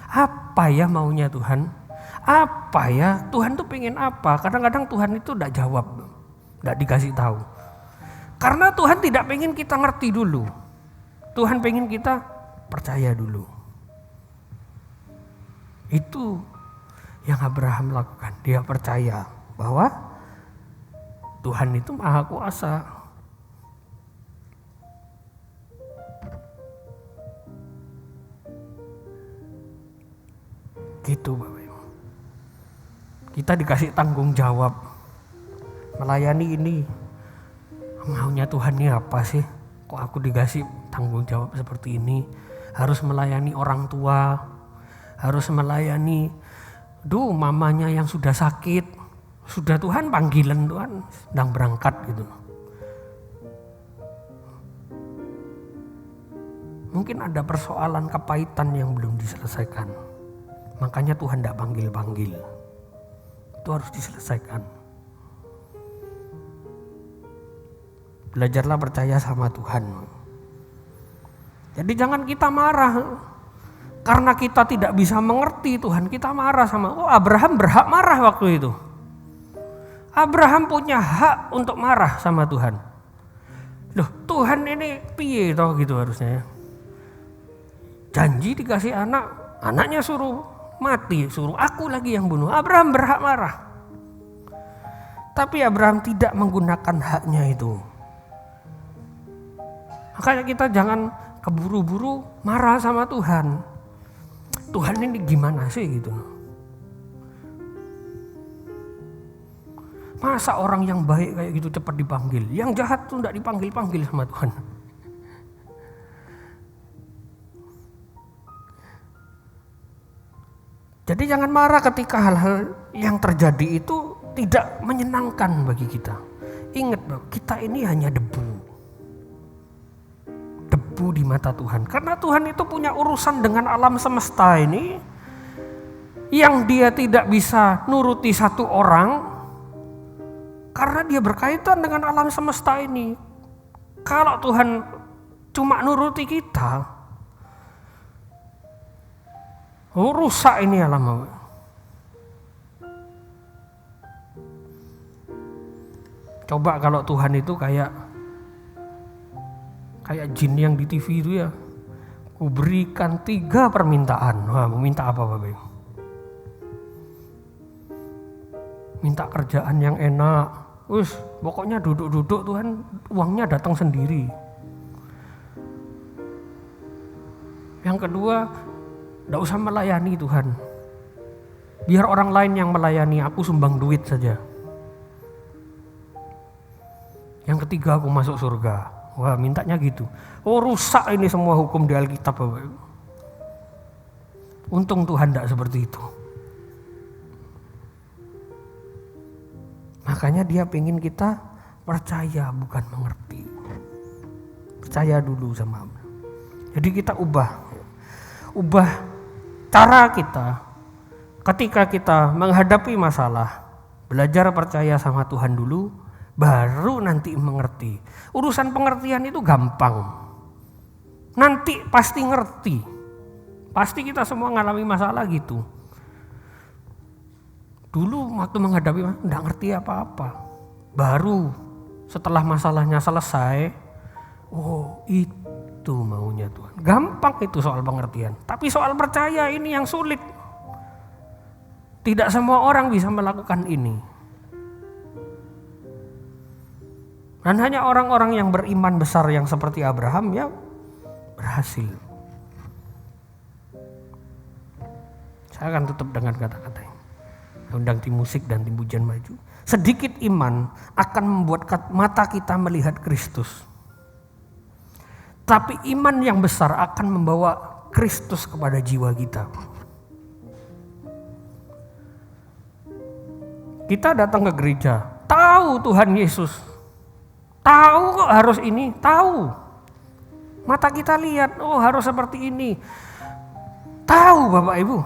Speaker 3: Apa ya maunya Tuhan? Apa ya Tuhan tuh pengen apa? Kadang-kadang Tuhan itu tidak jawab, tidak dikasih tahu. Karena Tuhan tidak pengen kita ngerti dulu. Tuhan pengen kita percaya dulu. Itu yang Abraham lakukan. Dia percaya bahwa Tuhan itu Maha Kuasa. Gitu Bapak Ibu. Kita dikasih tanggung jawab melayani ini. Maunya Tuhan ini apa sih? Kok aku dikasih tanggung jawab seperti ini? Harus melayani orang tua, harus melayani mamanya yang sudah sakit. Sudah Tuhan panggilan Tuhan sedang berangkat gitu. Mungkin ada persoalan kepahitan yang belum diselesaikan. Makanya Tuhan tidak panggil-panggil. Itu harus diselesaikan. Belajarlah percaya sama Tuhan. Jadi jangan kita marah. Karena kita tidak bisa mengerti Tuhan, kita marah sama. Abraham berhak marah waktu itu. Abraham punya hak untuk marah sama Tuhan. Loh, Tuhan ini piye toh gitu harusnya. Janji dikasih anak, anaknya suruh mati, suruh aku lagi yang bunuh. Abraham berhak marah. Tapi Abraham tidak menggunakan haknya itu. Makanya kita jangan keburu-buru marah sama Tuhan. Tuhan ini gimana sih gitu. Masa orang yang baik kayak gitu cepat dipanggil, yang jahat tuh tidak dipanggil-panggil sama Tuhan. Jadi jangan marah ketika hal-hal yang terjadi itu tidak menyenangkan bagi kita. Ingat bahwa kita ini hanya debu. Debu di mata Tuhan. Karena Tuhan itu punya urusan dengan alam semesta ini yang dia tidak bisa nuruti satu orang karena dia berkaitan dengan alam semesta ini. Kalau Tuhan cuma nuruti kita, rusak ini alam. Coba kalau Tuhan itu kayak jin yang di TV itu ya. Ku berikan 3 permintaan. Wah, mau minta apa Bapak Ibu? Minta kerjaan yang enak. Pokoknya duduk-duduk Tuhan uangnya datang sendiri. Yang kedua, enggak usah melayani Tuhan. Biar orang lain yang melayani, aku sumbang duit saja. Yang ketiga, aku masuk surga. Wah, mintanya gitu. Rusak ini semua hukum di Alkitab Bapak Ibu. Untung Tuhan tidak seperti itu. Makanya dia pengen kita percaya bukan mengerti. Percaya dulu sama Allah. Jadi kita ubah cara kita ketika kita menghadapi masalah. Belajar percaya sama Tuhan dulu, baru nanti mengerti. Urusan pengertian itu gampang. Nanti pasti ngerti. Pasti kita semua ngalami masalah gitu. Dulu waktu menghadapi enggak ngerti apa-apa. Baru setelah masalahnya selesai, itu maunya Tuhan. Gampang itu soal pengertian. Tapi soal percaya ini yang sulit. Tidak semua orang bisa melakukan ini. Dan hanya orang-orang yang beriman besar yang seperti Abraham ya berhasil. Saya akan tutup dengan kata-kata ini. Undang tim musik dan tim pujian maju. Sedikit iman akan membuat mata kita melihat Kristus. Tapi iman yang besar akan membawa Kristus kepada jiwa kita. Kita datang ke gereja, tahu Tuhan Yesus. Tahu kok harus ini, tahu. Mata kita lihat, oh harus seperti ini. Tahu Bapak Ibu.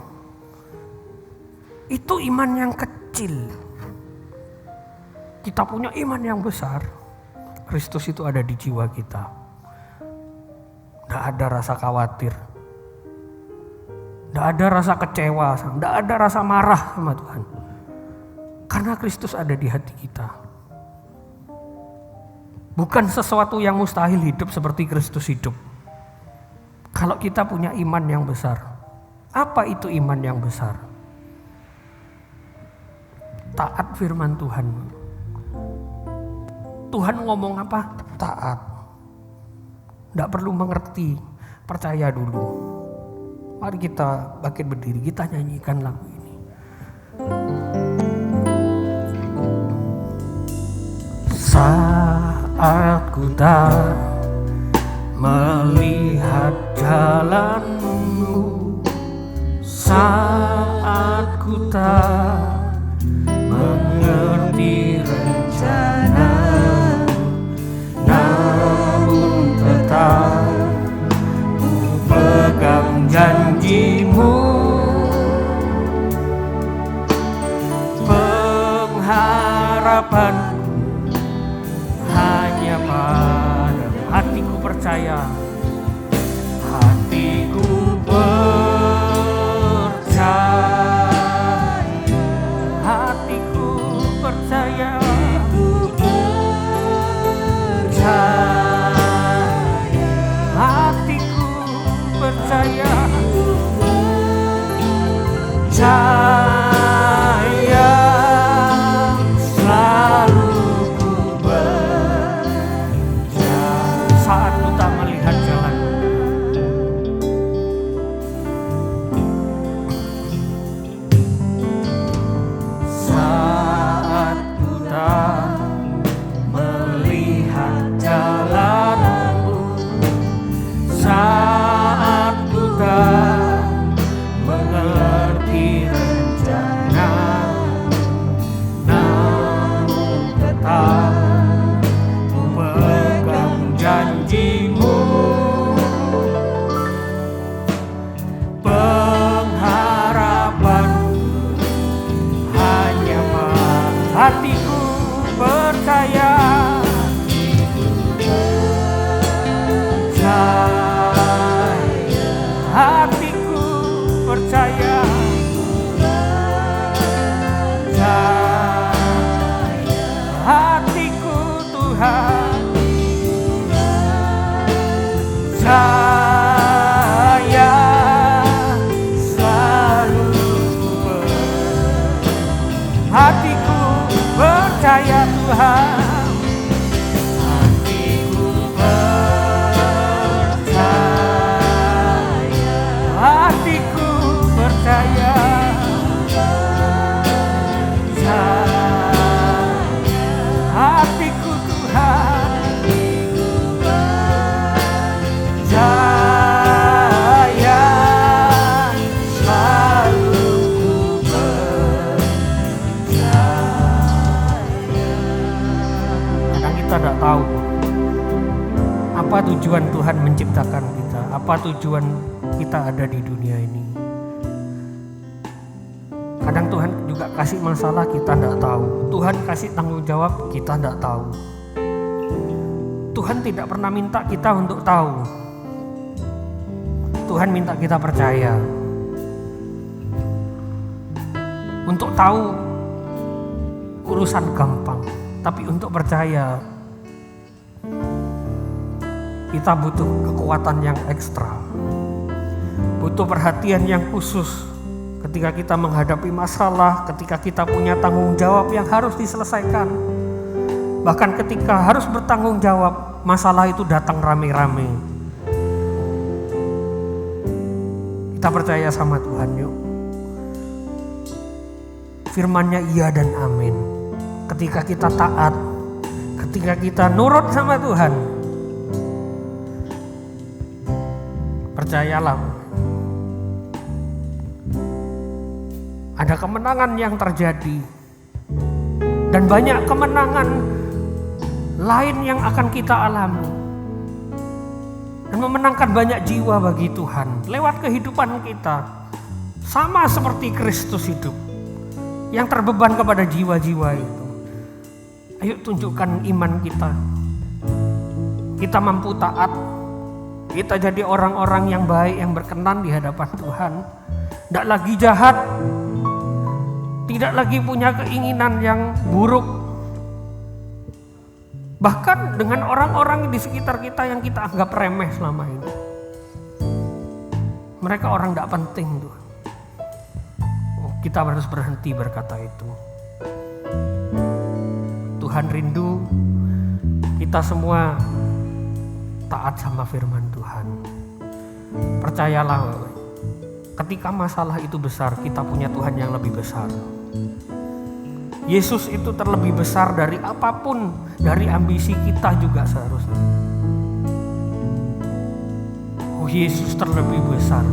Speaker 3: Itu iman yang kecil. Kita punya iman yang besar. Kristus itu ada di jiwa kita. Tidak ada rasa khawatir. Tidak ada rasa kecewa. Tidak ada rasa marah sama Tuhan. Karena Kristus ada di hati kita. Bukan sesuatu yang mustahil hidup seperti Kristus hidup. Kalau kita punya iman yang besar. Apa itu iman yang besar? Taat firman Tuhan. Tuhan ngomong apa? Taat. Tidak perlu mengerti, percaya dulu. Mari kita bangkit berdiri, kita nyanyikan lagu ini. Saat ku tak melihat jalanmu, saat ku tak mengerti rencana, namun tetap ku pegang janjimu. Pengharapanku hanya pada hatiku percaya, hatiku percaya, hatiku percaya, hatiku percaya, percaya, selalu ku percaya. Saat ku tak melihat jalan, saat ku tak melihat jalanmu, saat ku tak mengerti rencana, namun tetap ku pegang janjimu. Pengharapanku hanya pada hatiku percaya, hatiku percaya, hatiku Tuhan, saya selalu hatiku percaya Tuhan. Hatiku percaya, hatiku Tuhan, saya selalu percaya. Kadang kita tidak tahu apa tujuan Tuhan menciptakan kita, apa tujuan kita ada di dunia ini. Kadang Tuhan juga kasih masalah, kita tidak tahu. Tuhan kasih tanggung jawab, kita tidak tahu. Tuhan tidak pernah minta kita untuk tahu. Tuhan minta kita percaya. Untuk tahu urusan gampang, tapi untuk percaya kita butuh kekuatan yang ekstra. Butuh perhatian yang khusus ketika kita menghadapi masalah, ketika kita punya tanggung jawab yang harus diselesaikan. Bahkan ketika harus bertanggung jawab, masalah itu datang rame-rame. Kita percaya sama Tuhan yuk. Firman-Nya iya dan amin. Ketika kita taat, ketika kita nurut sama Tuhan, percayalah, ada kemenangan yang terjadi. Dan banyak kemenangan lain yang akan kita alami. Dan memenangkan banyak jiwa bagi Tuhan lewat kehidupan kita. Sama seperti Kristus hidup yang terbeban kepada jiwa-jiwa itu. Ayo tunjukkan iman kita. Kita mampu taat. Kita jadi orang-orang yang baik, yang berkenan di hadapan Tuhan. Tidak lagi jahat. Tidak lagi punya keinginan yang buruk. Bahkan dengan orang-orang di sekitar kita yang kita anggap remeh selama ini. Mereka orang tidak penting tuh. Kita harus berhenti berkata itu. Tuhan rindu kita semua taat sama firman Tuhan. Percayalah, ketika masalah itu besar, kita punya Tuhan yang lebih besar. Yesus itu terlebih besar dari apapun, dari ambisi kita juga seharusnya. Oh, Yesus terlebih besar.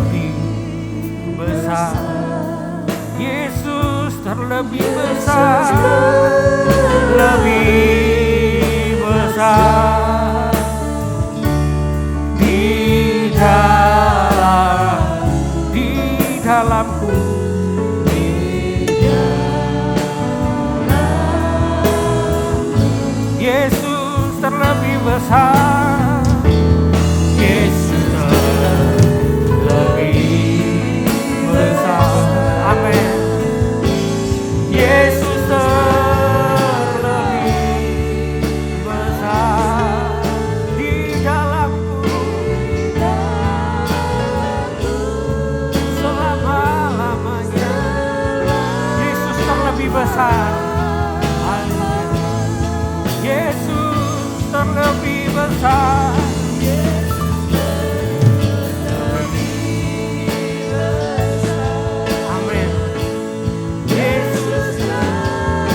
Speaker 3: Lebih besar. Yesus terlebih besar. Lebih besar. Di dalamku. Yesus terlebih besar. Yesus terlebih besar. Amin. Yesus terlebih besar di dalamku selama-lamanya. Yesus terlebih besar. Yesus terlebih besar. Amin. Yesus terlebih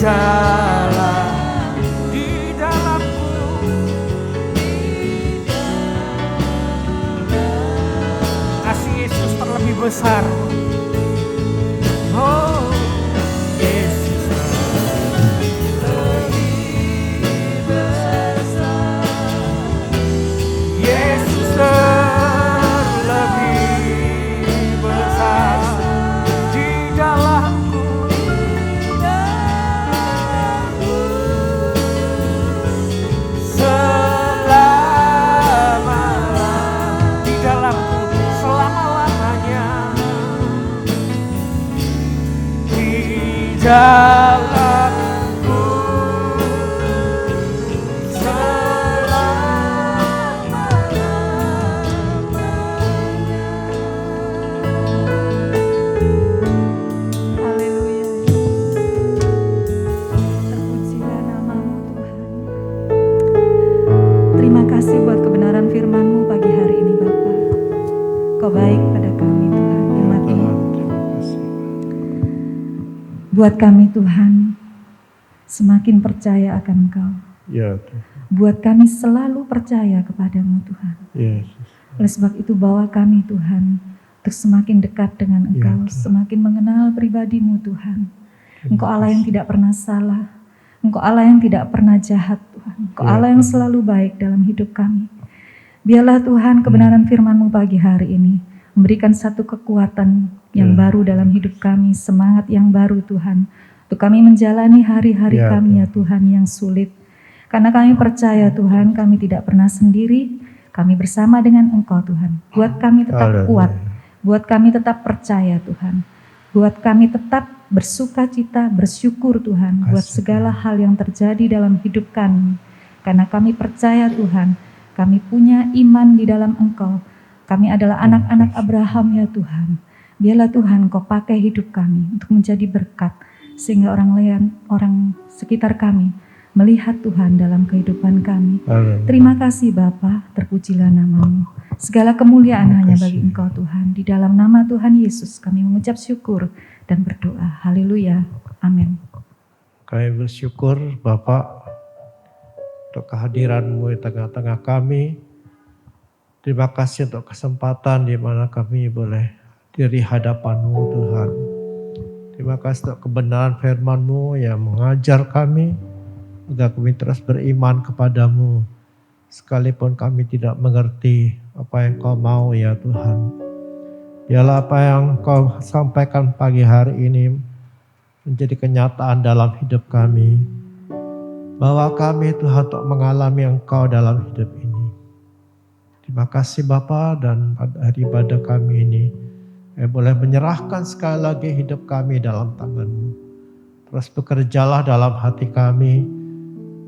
Speaker 3: besar di dalamku. Kasih Yesus terlebih besar. Oh, Yesus terlebih besar. Yesus terlebih besar di dalamku. Selama di dalamku selama-lamanya. Dalamku selama-lamanya.
Speaker 4: Haleluya. Terpujilah nama-Mu Tuhan. Terima kasih buat kebenaran firman-Mu pagi hari ini Bapa. Kau baik pada kami Tuhan. Hemat Tuhan. Buat kami Tuhan, semakin percaya akan Engkau.
Speaker 5: Ya Tuhan.
Speaker 4: Buat kami selalu percaya kepadamu Tuhan.
Speaker 5: Yesus.
Speaker 4: Oleh sebab itu bawa kami Tuhan untuk semakin dekat dengan Engkau,
Speaker 5: Tuhan.
Speaker 4: semakin mengenal pribadi-Mu Tuhan. Engkau Allah yang tidak pernah salah, Engkau Allah yang tidak pernah jahat Tuhan. Engkau
Speaker 5: Ya,
Speaker 4: Allah yang
Speaker 5: Tuhan.
Speaker 4: selalu baik dalam hidup kami. Biarlah Tuhan kebenaran firman-Mu pagi hari ini memberikan satu kekuatan yang
Speaker 5: Ya.
Speaker 4: baru dalam hidup kami, semangat yang baru Tuhan. Untuk kami menjalani hari-hari
Speaker 5: Ya,
Speaker 4: kami ya Tuhan yang sulit. Karena kami percaya Tuhan kami tidak pernah sendiri, kami bersama dengan Engkau Tuhan. Buat kami tetap
Speaker 5: Haleluya.
Speaker 4: kuat, buat kami tetap percaya Tuhan. Buat kami tetap bersuka cita, bersyukur Tuhan buat
Speaker 5: Kasih.
Speaker 4: segala hal yang terjadi dalam hidup kami. Karena kami percaya Tuhan, kami punya iman di dalam Engkau. Kami adalah anak-anak Abraham ya Tuhan. Biarlah Tuhan Kau pakai hidup kami untuk menjadi berkat, sehingga orang sekitar kami melihat Tuhan dalam kehidupan kami. Terima kasih Bapa, terpujilah nama-Mu. Segala kemuliaan hanya bagi Engkau Tuhan. Di dalam nama Tuhan Yesus kami mengucap syukur dan berdoa. Haleluya. Amin.
Speaker 5: Kami bersyukur Bapak untuk kehadiran-Mu di tengah-tengah kami. Terima kasih untuk kesempatan di mana kami boleh diri hadapan-Mu Tuhan. Terima kasih untuk kebenaran firman-Mu yang mengajar kami agar kami terus beriman kepadamu. Sekalipun kami tidak mengerti apa yang Kau mau ya Tuhan. Biarlah apa yang Kau sampaikan pagi hari ini menjadi kenyataan dalam hidup kami. Bahwa kami Tuhan untuk mengalami Engkau dalam hidup ini. Terima kasih Bapa, dan pada hari ibadah kami ini boleh menyerahkan sekali lagi hidup kami dalam tangan-Mu. Terus bekerjalah dalam hati kami.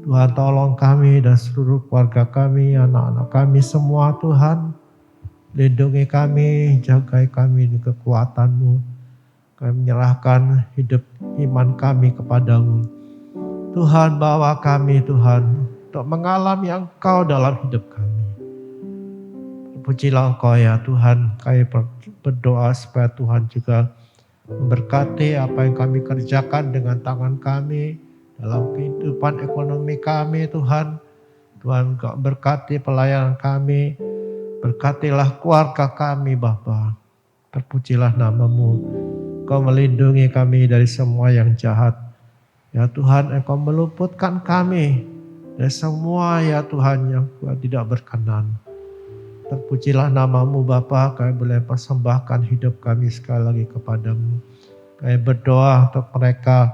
Speaker 5: Tuhan tolong kami dan seluruh keluarga kami, anak-anak kami semua Tuhan. Lindungi kami, jagai kami di kekuatan-Mu. Kami menyerahkan hidup iman kami kepadamu. Tuhan, bawa kami Tuhan untuk mengalami Engkau dalam hidup kami. Pujilah Engkau ya Tuhan. Kami berdoa supaya Tuhan juga memberkati apa yang kami kerjakan dengan tangan kami dalam kehidupan ekonomi kami Tuhan. Tuhan Engkau berkati pelayanan kami. Berkatilah keluarga kami Bapa. Terpujilah nama-Mu. Engkau melindungi kami dari semua yang jahat. Ya Tuhan, Engkau meluputkan kami dari semua ya Tuhan yang tidak berkenan. Terpujilah nama-Mu Bapa, kami boleh persembahkan hidup kami sekali lagi kepadamu. Kami berdoa untuk mereka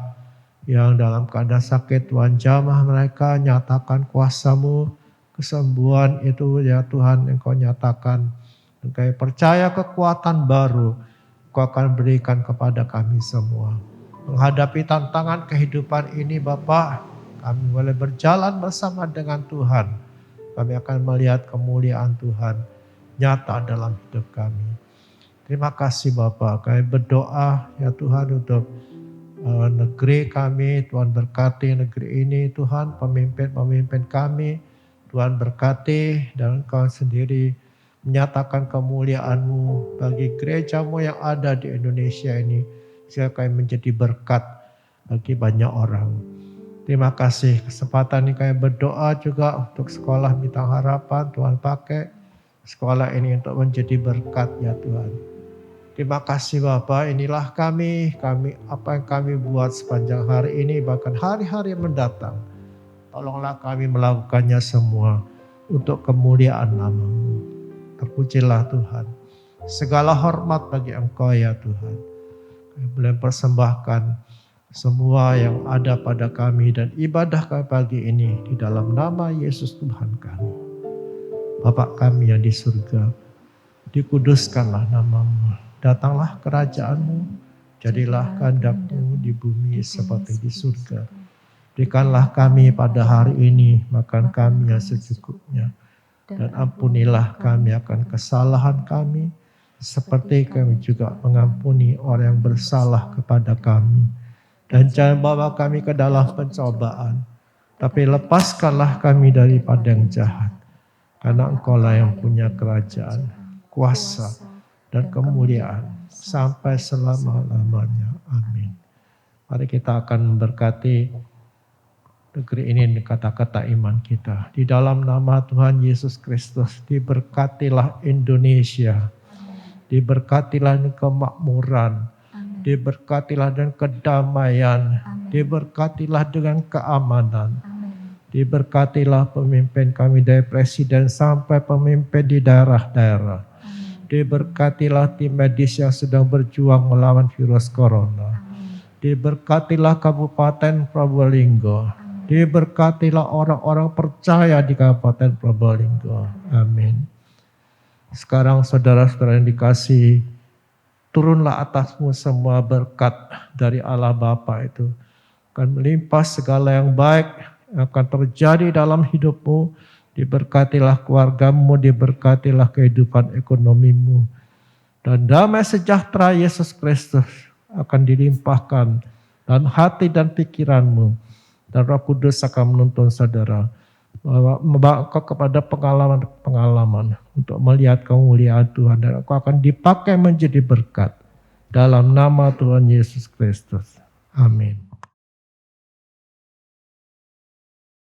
Speaker 5: yang dalam keadaan sakit, Tuhan jamah mereka, nyatakan kuasa-Mu, kesembuhan itu ya Tuhan Engkau nyatakan. Dan kami percaya kekuatan baru Engkau akan berikan kepada kami semua. Menghadapi tantangan kehidupan ini Bapa, kami boleh berjalan bersama dengan Tuhan. Kami akan melihat kemuliaan Tuhan nyata dalam hidup kami. Terima kasih Bapa. Kami berdoa ya Tuhan untuk negeri kami. Tuhan berkati negeri ini Tuhan. Pemimpin-pemimpin kami. Tuhan berkati dan Engkau sendiri menyatakan kemuliaan-Mu bagi gereja-Mu yang ada di Indonesia ini. Sehingga kami menjadi berkat bagi banyak orang. Terima kasih kesempatan ini kami berdoa juga untuk sekolah Bintang Harapan. Tuhan pakai sekolah ini untuk menjadi berkat ya Tuhan. Terima kasih Bapa, inilah kami apa yang kami buat sepanjang hari ini bahkan hari-hari mendatang. Tolonglah kami melakukannya semua untuk kemuliaan nama-Mu. Terpujilah Tuhan. Segala hormat bagi Engkau ya Tuhan. Kami boleh persembahkan semua yang ada pada kami dan ibadah kami pagi ini di dalam nama Yesus Tuhan kami. Bapa kami yang di surga, dikuduskanlah nama-Mu. Datanglah kerajaan-Mu, jadilah kehendak-Mu di bumi seperti di surga. Berikanlah kami pada hari ini makan kami yang secukupnya. Dan ampunilah kami akan kesalahan kami, seperti kami juga mengampuni orang yang bersalah kepada kami. Dan jangan bawa kami ke dalam pencobaan, tapi lepaskanlah kami daripada yang jahat. Karena Engkau-lah yang punya kerajaan, kuasa, dan kemuliaan sampai selama-lamanya. Amin. Mari kita akan memberkati negeri ini dengan kata-kata iman kita. Di dalam nama Tuhan Yesus Kristus, diberkatilah Indonesia. Diberkatilah dengan kemakmuran. Diberkatilah dengan kedamaian. Diberkatilah dengan keamanan. Diberkatilah pemimpin kami dari presiden sampai pemimpin di daerah-daerah. Diberkatilah tim medis yang sedang berjuang melawan virus corona. Diberkatilah Kabupaten Probolinggo. Diberkatilah orang-orang percaya di Kabupaten Probolinggo. Amin. Sekarang saudara-saudara yang dikasihi, turunlah atasmu semua berkat dari Allah Bapa itu. Akan melimpah segala yang baik yang akan terjadi dalam hidupmu. diberkatilah keluargamu, diberkatilah kehidupan ekonomimu. Dan damai sejahtera Yesus Kristus akan dilimpahkan dalam hati dan pikiranmu. Dan Roh Kudus akan menuntun saudara, membawa kau kepada pengalaman-pengalaman untuk melihat kemuliaan Tuhan. Dan kau akan dipakai menjadi berkat. Dalam nama Tuhan Yesus Kristus. Amin.